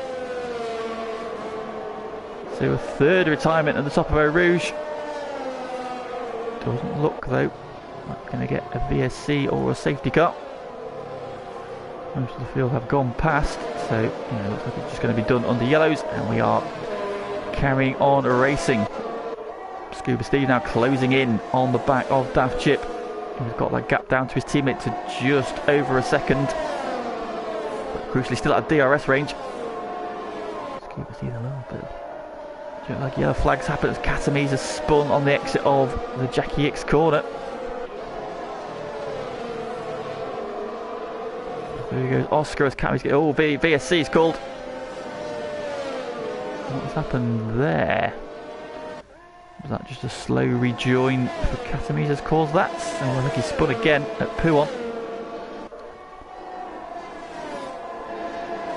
So a third retirement at the top of Eau Rouge. Doesn't look though like going to get a VSC or a safety car. Most of the field have gone past, so looks like it's just going to be done under yellows, and we are carrying on racing. Scuba Steve now closing in on the back of Daft Chip. He's got that gap down to his teammate to just over a second. But crucially still at DRS range. Scuba Steve a little bit. Like yellow flags happen as Casamese has spun on the exit of the Jackie X corner. There he goes, Oscar as Casamese. Oh, VSC is called. What's happened there? Was that just a slow rejoin for Casamese has caused that? So I think he spun again at Pouon.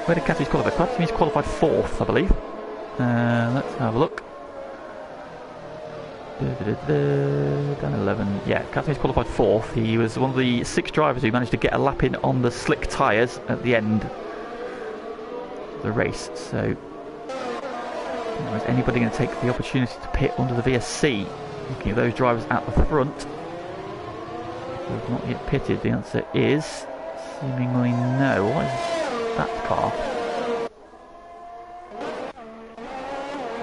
Where did Casamese qualify? Casamese qualified 4th, I believe. Let's have a look. Down 11. Yeah, Casamese qualified 4th. He was one of the 6 drivers who managed to get a lap in on the slick tyres at the end of the race. So is anybody going to take the opportunity to pit under the VSC? Looking at those drivers at the front who have not yet pitted, the answer is seemingly no. What is that car?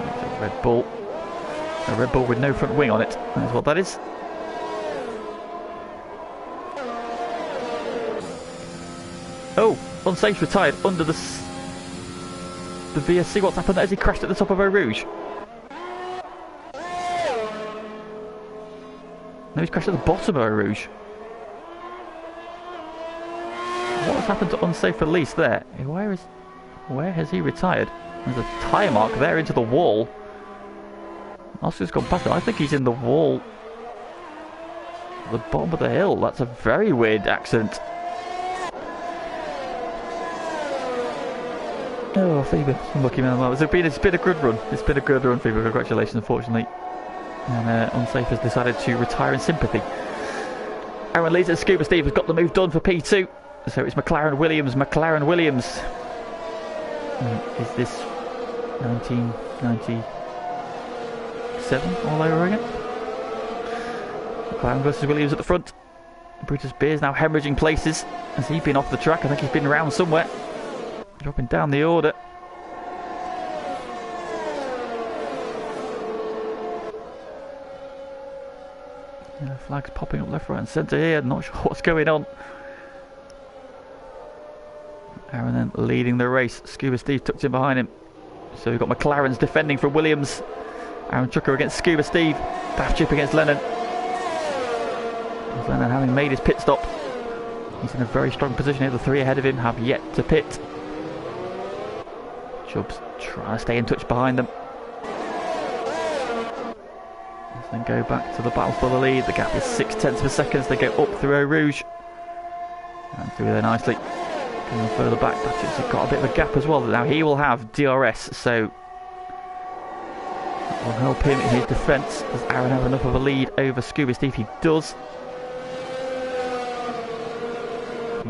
It's a Red Bull. A Red Bull with no front wing on it. That's what that is. Oh, unsafe retired under the VSC. What's happened there? Has he crashed at the top of Eau Rouge? No, he's crashed at the bottom of Eau Rouge. What has happened to unsafe release there? Where has he retired? There's a tyre mark there into the wall. Oscar's gone past it. I think he's in the wall at the bottom of the hill. That's a very weird accident. Oh, Phoebe, lucky man. It's been a good run. It's been a good run, Phoebe. Congratulations, unfortunately. And Unsafe has decided to retire in sympathy. Aaron leads and Scuba Steve has got the move done for P2. So it's McLaren Williams. Is this 1997 all over again? McLaren versus Williams at the front. Brutus Beers now hemorrhaging places. Has he been off the track? I think he's been around somewhere. Dropping down the order. Yeah, flags popping up left, right and centre here. Not sure what's going on. Aaron then leading the race. Scuba Steve tucked in behind him. So we've got McLaren's defending from Williams. Aaron Chucker against Scuba Steve. Daft Chip against Lennon. Lennon having made his pit stop. He's in a very strong position here. The three ahead of him have yet to pit. Chubbs trying to stay in touch behind them. Let's then go back to the battle for the lead. The gap is 0.6 of a second as they go up through Eau Rouge. And through there nicely. Going further back, Batchip's got a bit of a gap as well. Now he will have DRS, so that will help him in his defence. Does Aaron have enough of a lead over Scuba Steve? He does.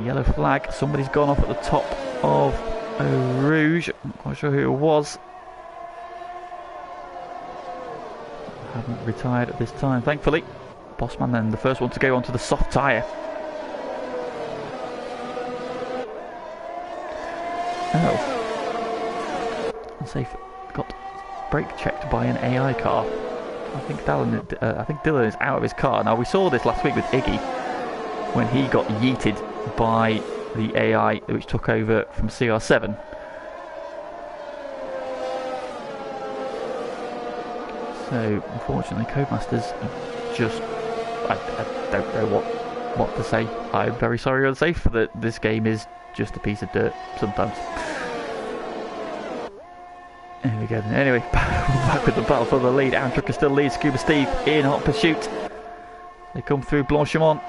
Yellow flag. Somebody's gone off at the top of Eau Rouge. I'm not quite sure who it was. Haven't retired at this time, thankfully. Bossman then the first one to go onto the soft tyre. Oh. Unsafe got brake checked by an AI car. I think Dylan is out of his car. Now we saw this last week with Iggy when he got yeeted by the AI which took over from CR7. So unfortunately Codemasters just I don't know what to say. I'm very sorry Unsafe that this game is just a piece of dirt sometimes. There we go. Anyway, back with the battle for the lead. Aaron Trucker still leads Scuba Steve in hot pursuit. They come through Blanchimont.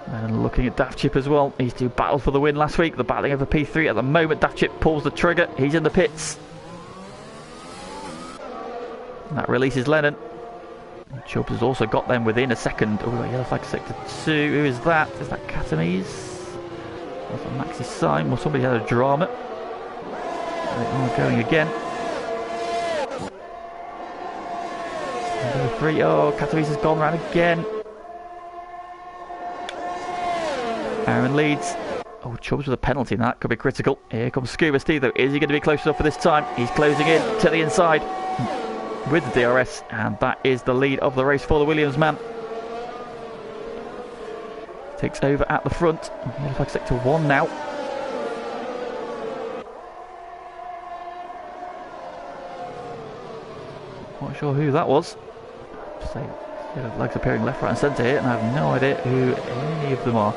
And looking at Daft Chip as well. These two battled for the win last week. They're battling over P3 at the moment. Daft Chip pulls the trigger. He's in the pits. And that releases Lennon. Chubbs has also got them within a second. Oh, we've got yellow flag sector 2. Who is that? Is that Catamese? That's a Maxi sign. Well, somebody had a drama. They are going again. Number 3. Oh, Catamese has gone round again. Aaron leads. Oh, Chubbs with a penalty, and that could be critical. Here comes Scuba Steve, though. Is he going to be close enough for this time? He's closing in to the inside with the DRS, and that is the lead of the race for the Williams man. Takes over at the front. Yellow flag sector 1 now. Not sure who that was. Just say yellow flags appearing left, right and centre here, and I have no idea who any of them are.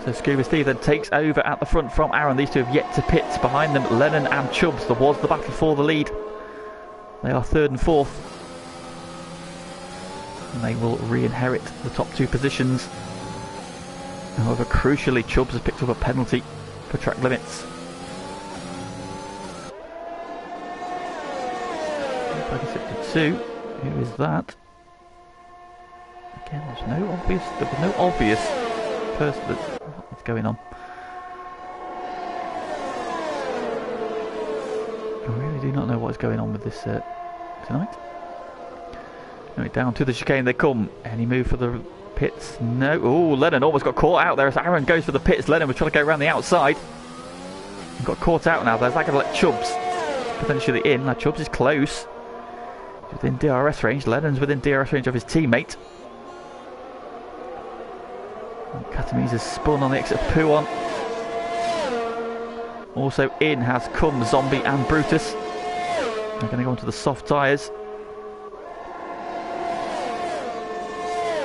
So Scuba Steve then takes over at the front from Aaron. These two have yet to pit. Behind them, Lennon and Chubbs. There was the battle for the lead. They are 3rd and 4th. And they will re-inherit the top 2 positions. However, crucially, Chubbs has picked up a penalty for track limits. Sector 2. Who is that? Again, there was no obvious person that's going on. I really do not know what is going on with this tonight. Anyway, down to the chicane they come. Any move for the pits? No. Oh, Lennon almost got caught out there as Aaron goes for the pits. Lennon was trying to go around the outside. Got caught out now. There's that going to let Chubbs potentially in. Now Chubbs is close. He's within DRS range. Lennon's within DRS range of his teammate. Catamese has spun on the exit of Puon. Also in has come Zombie and Brutus. They're going to go onto the soft tyres.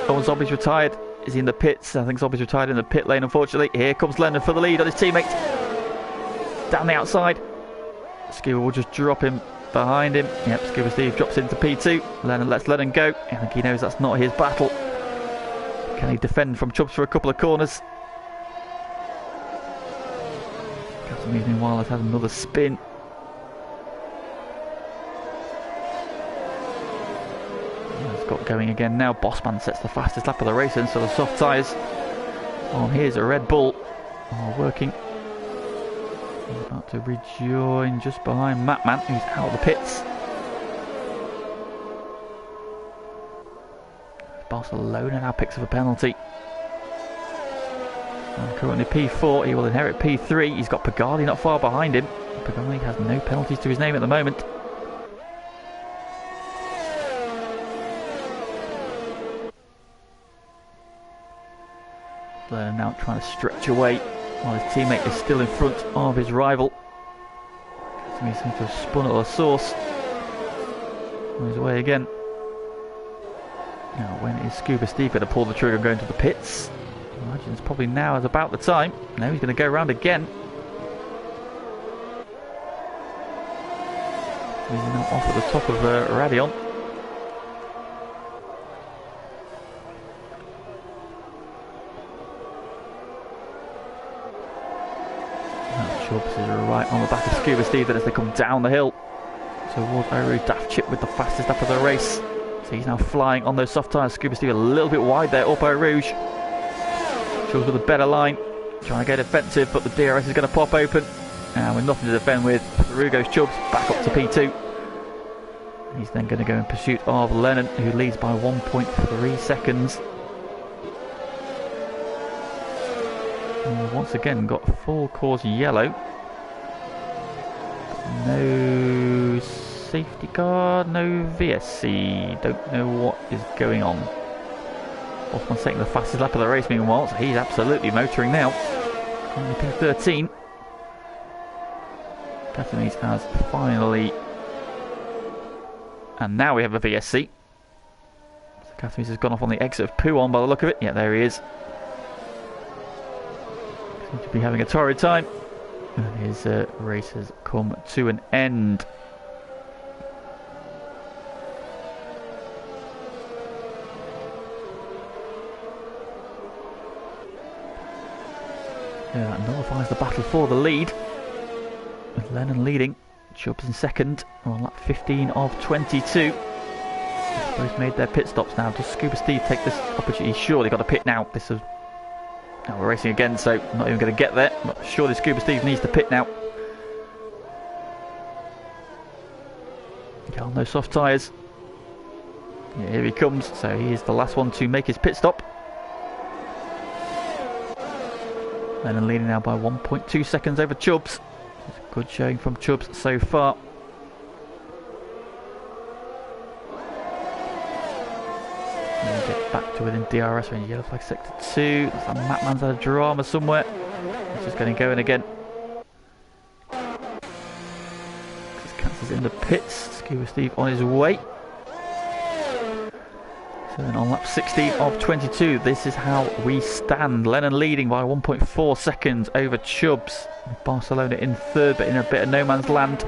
Oh, Zombie's retired. Is he in the pits? I think Zombie's retired in the pit lane, unfortunately. Here comes Lennon for the lead on his teammate. Down the outside. Scuba will just drop him behind him. Yep, Scuba Steve drops into P2. Lennon lets Lennon go. I think he knows that's not his battle. Can he defend from Chubbs for a couple of corners? Catamese, meanwhile, has had another spin. Got going again now. Bossman sets the fastest lap of the race, and so the soft tyres on his Red Bull are working. He's about to rejoin just behind Matman, who's out of the pits. Barcelona now picks up a penalty. And currently P4, he will inherit P3. He's got Pagani not far behind him. Pagani has no penalties to his name at the moment. Now trying to stretch away while his teammate is still in front of his rival. He seems to have spun at the source. On his way again. Now, when is Scuba Steve going to pull the trigger and go into the pits? I imagine it's probably now is about the time. No, he's going to go around again. He's now off at the top of Radion. Chubbs is right on the back of Scuba Steve as they come down the hill towards Eau Rouge. Daft Chip with the fastest lap of the race. So he's now flying on those soft tyres. Scuba Steve a little bit wide there up Eau Rouge. Chubbs with a better line, trying to get defensive, but the DRS is going to pop open. And with nothing to defend with, through goes Chubbs, back up to P2. He's then going to go in pursuit of Lennon, who leads by 1.3 seconds. Once again got full course yellow. No safety car, no VSC. Don't know what is going on. Bossman's taking the fastest lap of the race meanwhile, so he's absolutely motoring now. On P13. Catamese has finally... And now we have a VSC. So Catamese has gone off on the exit of Puon by the look of it. Yeah, there he is. Seems to be having a torrid time. And his race has come to an end. Yeah, that nullifies the battle for the lead. With Lennon leading. Chubbs in second. We're on lap 15 of 22. Both made their pit stops now. Does Scuba Steve take this opportunity? Surely got a pit now. This is... Now we're racing again, so not even going to get there. But surely Scuba Steve needs to pit now. Get on those soft tyres. Yeah, here he comes. So he is the last one to make his pit stop. Lennon leading now by 1.2 seconds over Chubbs. Good showing from Chubbs so far. And get back to within DRS range. Yellow flag sector 2. Looks like Matman's had a drama somewhere. He's just getting going again. Just cancels in the pits. Scuba Steve on his way. So then on lap 16 of 22, this is how we stand. Lennon leading by 1.4 seconds over Chubbs. Barcelona in third, but in a bit of no man's land.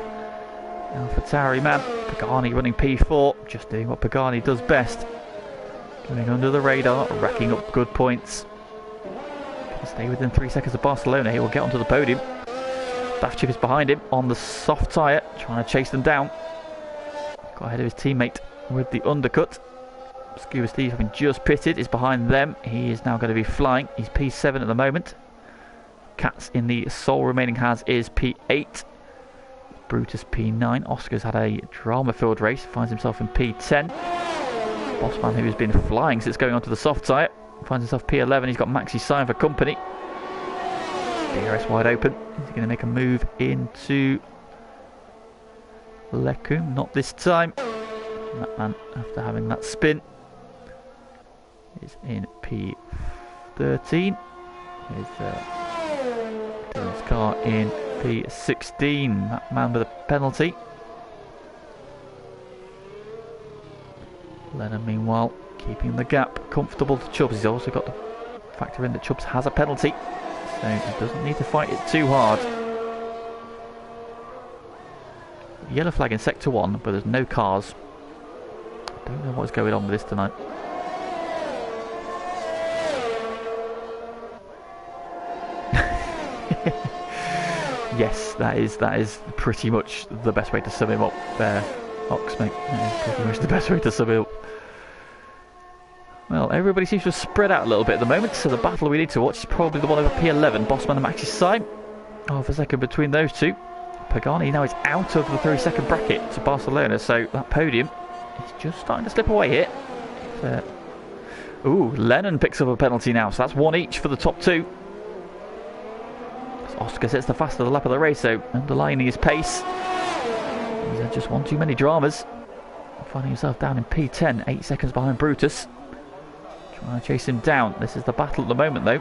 AlphaTauri man. Pagani running P4, just doing what Pagani does best. Going under the radar, racking up good points. Can stay within 3 seconds of Barcelona. He will get onto the podium. Daft Chip is behind him on the soft tyre, trying to chase them down. Got ahead of his teammate with the undercut. Scuba Steve, having just pitted, is behind them. He is now going to be flying. He's P7 at the moment. Cats in the sole remaining has is P8. Brutus P9. Oscar's had a drama-filled race. Finds himself in P10. Bossman, who has been flying since going onto the soft tyre, finds himself P11. He's got Maxi Sign for company. DRS wide open. He's going to make a move into Lecum. Not this time. That man, after having that spin, is in P13. P13. Here's Dylan's car in P16. That man with a penalty. Lennon, meanwhile, keeping the gap comfortable to Chubbs. He's also got to factor in that Chubbs has a penalty, so he doesn't need to fight it too hard. Yellow flag in Sector 1, but there's no cars. Don't know what's going on with this tonight. Yes, that is pretty much the best way to sum him up there, Ox, mate. That is pretty much the best way to sum him up. Well, everybody seems to have spread out a little bit at the moment, so the battle we need to watch is probably the one over P11, Bossman and Max's side. Half a second between those two. Pagani now is out of the 32nd bracket to Barcelona, so that podium is just starting to slip away here. Ooh, Lennon picks up a penalty now, so that's one each for the top two. Oscar sets the faster lap of the race, so underlining his pace. He's had just one too many dramas. Finding himself down in P10, 8 seconds behind Brutus. Trying to chase him down. This is the battle at the moment, though.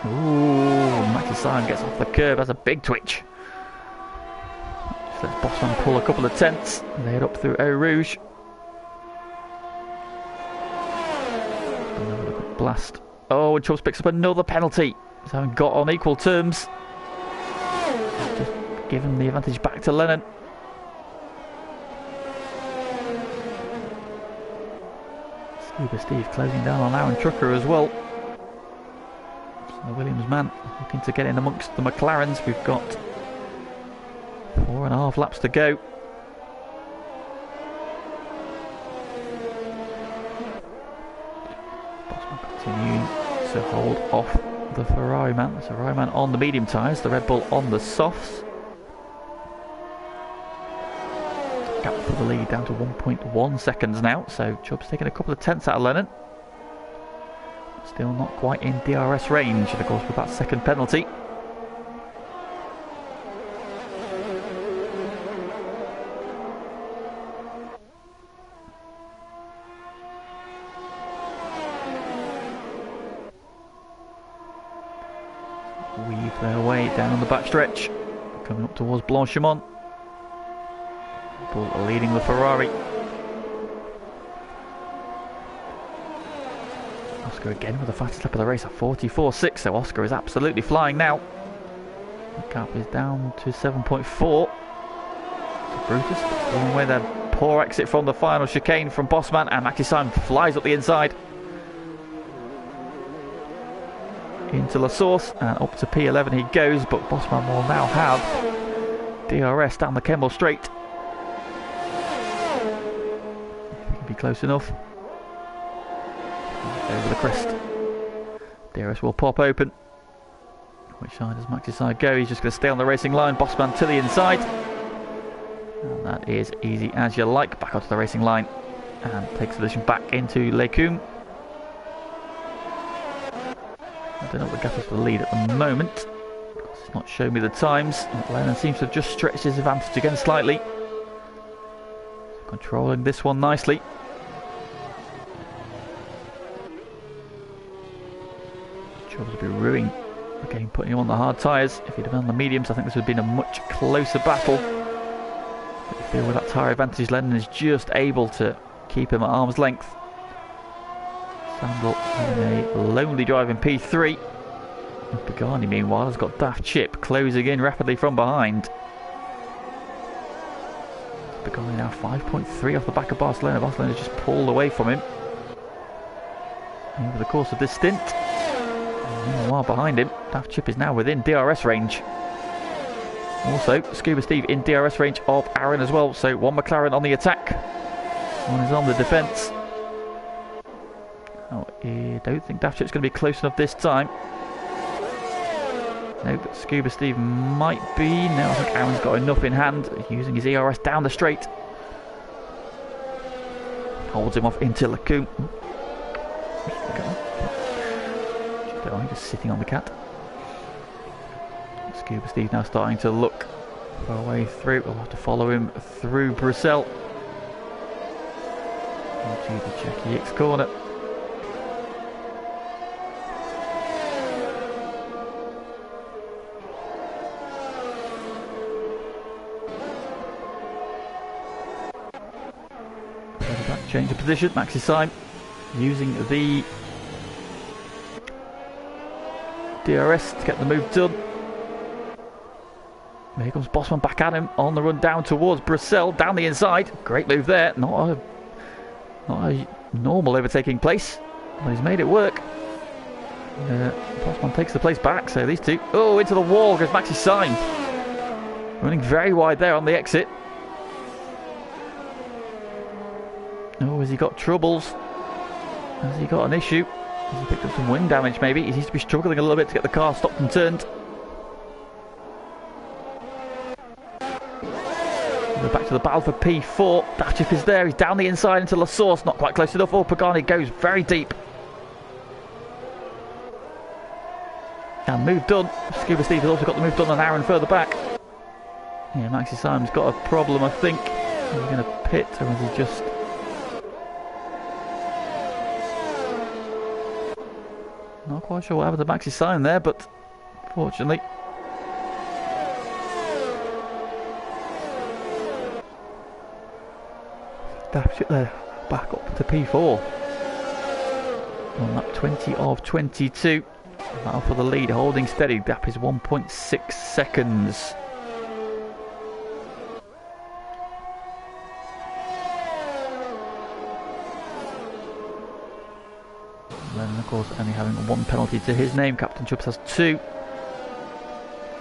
Ooh, Maxi Simon gets off the curb, has a big twitch. Just lets Bossman pull a couple of tenths. They head up through Eau Rouge. Another quick blast. Oh, and Chubbs picks up another penalty. He's having got on equal terms. Just giving the advantage back to Lennon. Scuba Steve closing down on Aaron Trucker as well. So the Williams man looking to get in amongst the McLarens. We've got 4.5 laps to go. Bossman continuing to hold off the Ferrari man. The Ferrari man on the medium tyres, the Red Bull on the softs. Gap for the lead down to 1.1 seconds now, so Chubb's taking a couple of tenths out of Lennon. Still not quite in DRS range, and of course with that second penalty. Weave their way down the backstretch, coming up towards Blanchimont. Bull leading the Ferrari. Oscar again with the fastest lap of the race at 44.6, so Oscar is absolutely flying now. The gap is down to 7.4. Brutus throwing away their poor exit from the final chicane from Bossman, and Maxi Simon flies up the inside into La Source, and up to P11 he goes, but Bossman will now have DRS down the Kemmel Straight. If he can be close enough. Over the crest. DRS will pop open. Which side does Max's side go? He's just going to stay on the racing line. Bossman to the inside. And that is easy as you like. Back onto the racing line. And takes position back into Lecum. I don't know what the gap is for the lead at the moment, because it's not showing me the times. Lennon seems to have just stretched his advantage again slightly. Controlling this one nicely. Chubbs would be ruining again, putting him on the hard tyres. If he'd have been on the mediums, I think this would have been a much closer battle. But you feel with that tyre advantage, Lennon is just able to keep him at arm's length. Sandal having a lonely drive in P3. And Pagani, meanwhile, has got Daft Chip closing in rapidly from behind. Pagani now 5.3 off the back of Barcelona. Barcelona's just pulled away from him over the course of this stint. And meanwhile, behind him, Daft Chip is now within DRS range. Also, Scuba Steve in DRS range of Aaron as well. So one McLaren on the attack, one is on the defence. Oh, I don't think Daft Chip's going to be close enough this time. No, but Scuba Steve might be. No, I think Aaron's got enough in hand, using his ERS down the straight. Holds him off into Lecum. Just sitting on the cat. Scuba Steve now starting to look for a way through. We'll have to follow him through Bruxelles into the Jackie X corner. change of position. Maxi Syme using the DRS to get the move done. Here comes Bosman back at him on the run down towards Brussels, down the inside. Great move there. Not a normal overtaking place, but he's made it work. Bosman takes the place back, so these two... Oh, into the wall goes Maxi Syme. Running very wide there on the exit. Oh, has he got troubles? Has he got an issue? Has he picked up some wind damage maybe? He seems to be struggling a little bit to get the car stopped and turned. We're back to the battle for P4. Daftchip is there. He's down the inside into La Source. Not quite close enough. Oh, Pagani goes very deep. And move done. Scuba Steve has also got the move done an Aaron further back. Yeah, Maxi Syme's got a problem, I think. Is he going to pit or is he just... Not quite sure what happened to Maxi Syme there, but fortunately... Daftchip there, back up to P4. On lap 20 of 22. Now for the lead, holding steady. Gap is 1.6 seconds. Lennon, of course, only having one penalty to his name. Captain Chubbs has 2.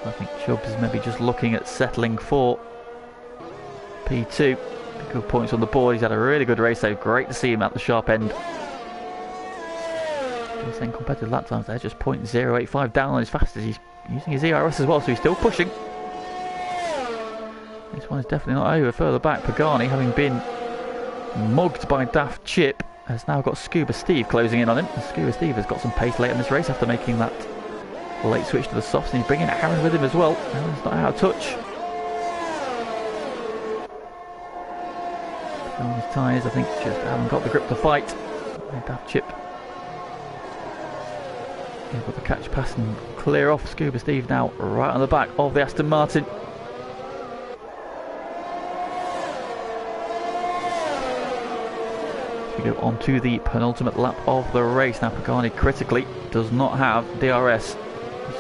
I think Chubbs is maybe just looking at settling for P2. Good points on the board. He's had a really good race, so great to see him at the sharp end. He's saying competitive lap times there, just 0.085 down on his fastest. He's using his ERS as well, so he's still pushing. This one is definitely not over. Further back, Pagani, having been mugged by Daft Chip, has now got Scuba Steve closing in on him. And Scuba Steve has got some pace late in this race after making that late switch to the softs, and he's bringing Aaron with him as well. Aaron's not out of touch. On his tyres, I think, just haven't got the grip to fight. Daft Chip able to catch past and clear off. Scuba Steve now right on the back of the Aston Martin. We go on to the penultimate lap of the race. Now Pagani critically does not have DRS.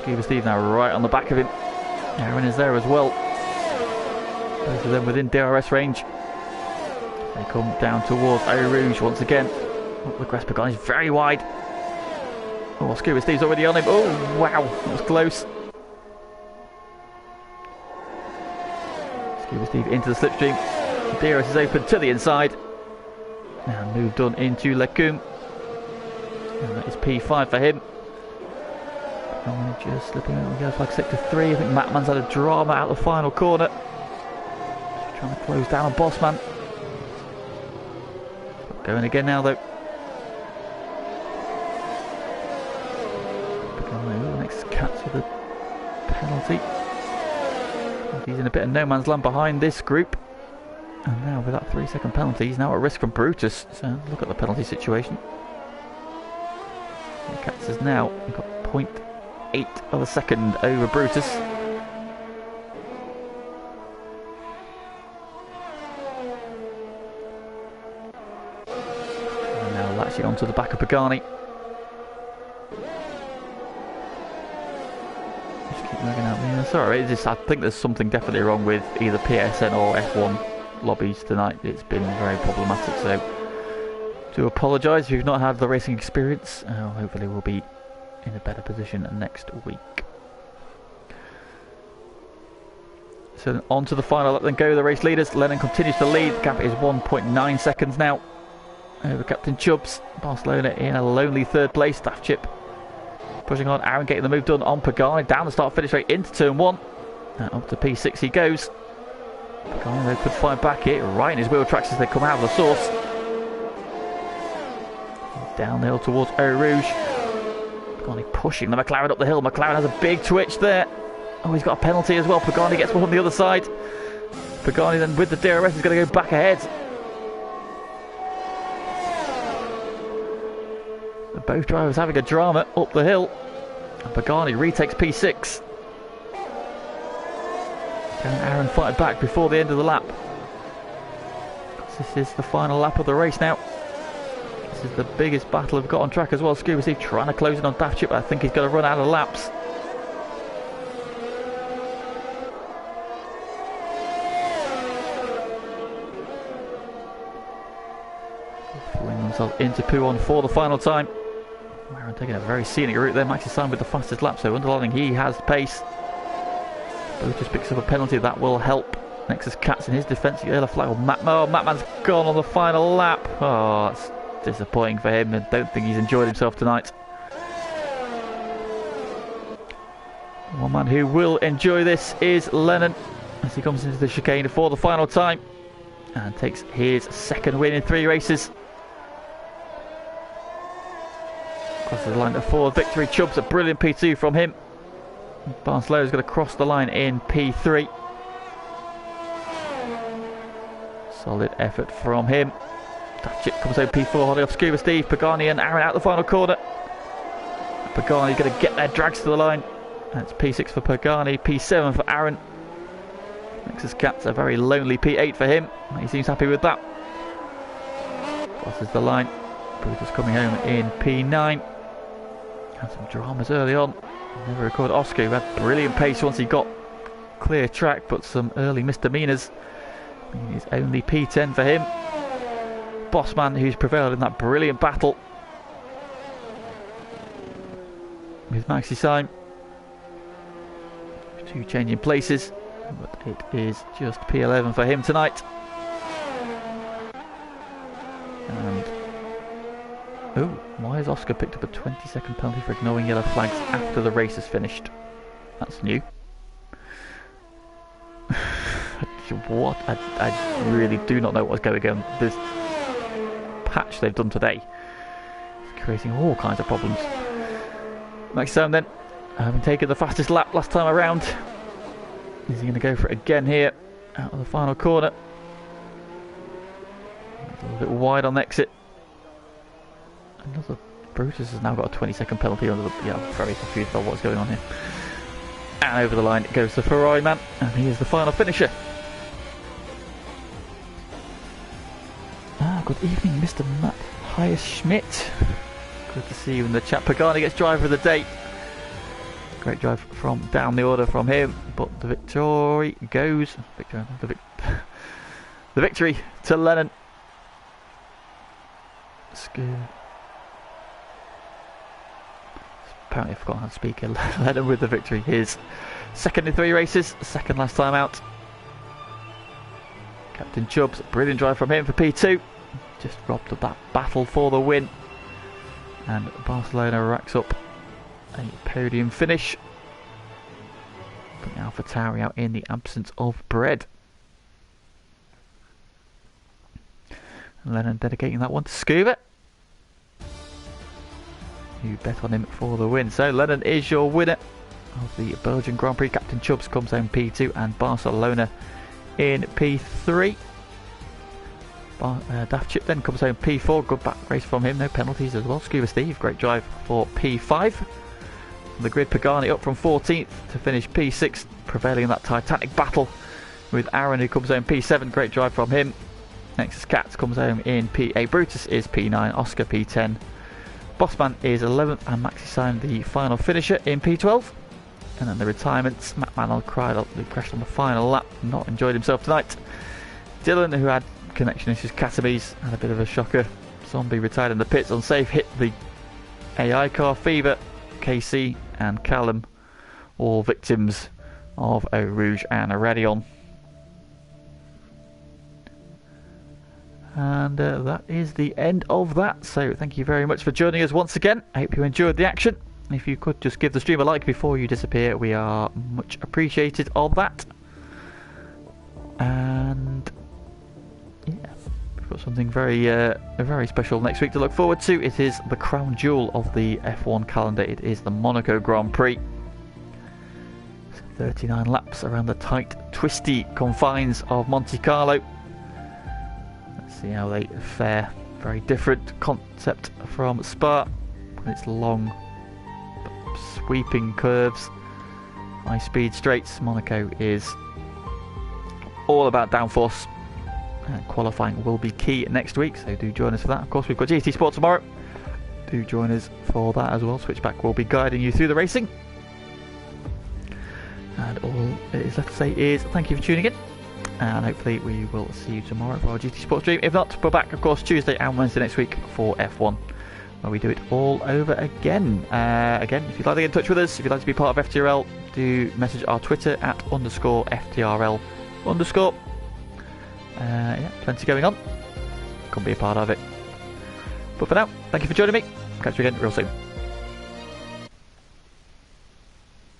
Scuba Steve now right on the back of him. Aaron is there as well. Both of them within DRS range. They come down towards Eau Rouge once again. Oh, the grass Pagani is very wide. Oh, Scuba Steve's already on him. Oh, wow, that was close. Scuba Steve into the slipstream. DRS is open to the inside. Now moved on into Lecum. And that is P5 for him. And just slipping out of the flag sector 3. I think Matman's had a drama out the final corner. Just trying to close down on Bossman. Going again now though. Next catch with a penalty. He's in a bit of no man's land behind this group. And now with that 3-second penalty, he's now at risk from Brutus. So look at the penalty situation. Katz is now got 0.8 of a second over Brutus. And now latching onto the back of Pagani. Sorry, I think there's something definitely wrong with either PSN or F1 lobbies tonight. It's been very problematic, so do apologise if you've not had the racing experience. Hopefully we'll be in a better position next week. So on to the final lap, then go the race leaders. Lennon continues to lead. The gap is 1.9 seconds now over Captain Chubbs. Barcelona in a lonely third place. Daft Chip pushing on. Aaron getting the move done on Pagani. Down the start finish straight into turn 1. And up to P6 he goes. Pagani though could find back here. Right in his wheel tracks as they come out of the source. Down the hill towards Eau Rouge. Pagani pushing the McLaren up the hill. McLaren has a big twitch there. Oh, he's got a penalty as well. Pagani gets one on the other side. Pagani then with the DRS is going to go back ahead. Both drivers having a drama up the hill. And Pagani retakes P6. Can Aaron fight back before the end of the lap? this is the final lap of the race now. This is the biggest battle we've got on track as well. Scuba Steve trying to close in on Daft Chip, but I think he's going to run out of laps. Pulling themselves into P1 for the final time. Aaron taking a very scenic route there. Maxi Simon with the fastest lap, so underlining he has pace. But just picks up a penalty, that will help. Nexus Cats in his defence. Yellow flag on Matt. Oh, Mattman's gone on the final lap. Oh, that's disappointing for him. I don't think he's enjoyed himself tonight. One man who will enjoy this is Lennon as he comes into the chicane for the final time and takes his second win in 3 races. Crosses the line to 4 victory. Chubbs a brilliant P2 from him. Barcelona's going to cross the line in P3. Solid effort from him. That chip comes over P4, holding off Scuba Steve, Pagani and Aaron out the final corner. Pagani going to get their drags to the line. That's P6 for Pagani, P7 for Aaron. Nexus Cat's a very lonely P8 for him. He seems happy with that. Crosses the line. Brutus coming home in P9. Had some dramas early on. Never recorded Oscar, who had brilliant pace once he got clear track, but some early misdemeanours. It's only P10 for him. Bossman, who's prevailed in that brilliant battle with Maxi Syme. 2 changing places, but it is just P11 for him tonight. And oh, why has Oscar picked up a 20-second penalty for ignoring yellow flags after the race is finished? That's new. What? I really do not know what's going on. This patch they've done today is creating all kinds of problems. Next time then, having taken the fastest lap last time around, is he going to go for it again here out of the final corner? A little bit wide on the exit. Another Brutus has now got a 20-second penalty under the... Yeah, I'm very confused about what's going on here. And over the line it goes to Ferrari man, and he is the final finisher. Good evening, Mr. Matt Schmidt. Good to see you in the chat. Pagani gets driver of the day. Great drive from down the order from him, but the victory goes. The victory to Lennon. Apparently, I forgot how to speak. Lennon with the victory. His second in 3 races, second last time out. Captain Chubbs, brilliant drive from him for P2. Just robbed of that battle for the win. And Barcelona racks up a podium finish. Putting AlphaTauri out in the absence of bread. And Lennon dedicating that one to Scuba, who bet on him for the win. So Lennon is your winner of the Belgian Grand Prix. Captain Chubbs comes home P2 and Barcelona in P3. Daft Chip then comes home P4. Good back race from him, no penalties as well. Scuba Steve, great drive for P5. The grid, Pagani up from 14th to finish P6, prevailing in that titanic battle with Aaron, who comes home P7. Great drive from him. Nexus Cats comes home in P8. Brutus is P9. Oscar P10. Bossman is 11th, and Maxi Syme the final finisher in P12. And then the retirements. Matt Manel cried out the pressure on the final lap. Not enjoyed himself tonight. Dylan, who had connection issues, Catamies, had a bit of a shocker. Zombie retired in the pits unsafe, hit the AI car. Fever, KC and Callum, all victims of Eau Rouge and a Radion. And that is the end of that. So thank you very much for joining us once again. I hope you enjoyed the action. If you could just give the stream a like before you disappear, we are much appreciated of that. And yeah, we've got something very special next week to look forward to. It is the crown jewel of the F1 calendar. It is the Monaco Grand Prix. 39 laps around the tight, twisty confines of Monte Carlo. Let's see how they fare. Very different concept from Spa, with its long, sweeping curves, high-speed straights. Monaco is all about downforce, Qualifying will be key next week, so do join us for that. Of course, we've got GT Sport tomorrow. Do join us for that as well. Switchback will be guiding you through the racing. And all it is left to say is thank you for tuning in. And hopefully we will see you tomorrow for our GT Sport stream. If not, we're back, of course, Tuesday and Wednesday next week for F1, where we do it all over again. Again, if you'd like to get in touch with us, if you'd like to be part of FTRL, do message our Twitter at _FTRL_. Yeah, plenty going on. Come be a part of it. But for now, thank you for joining me. Catch you again real soon.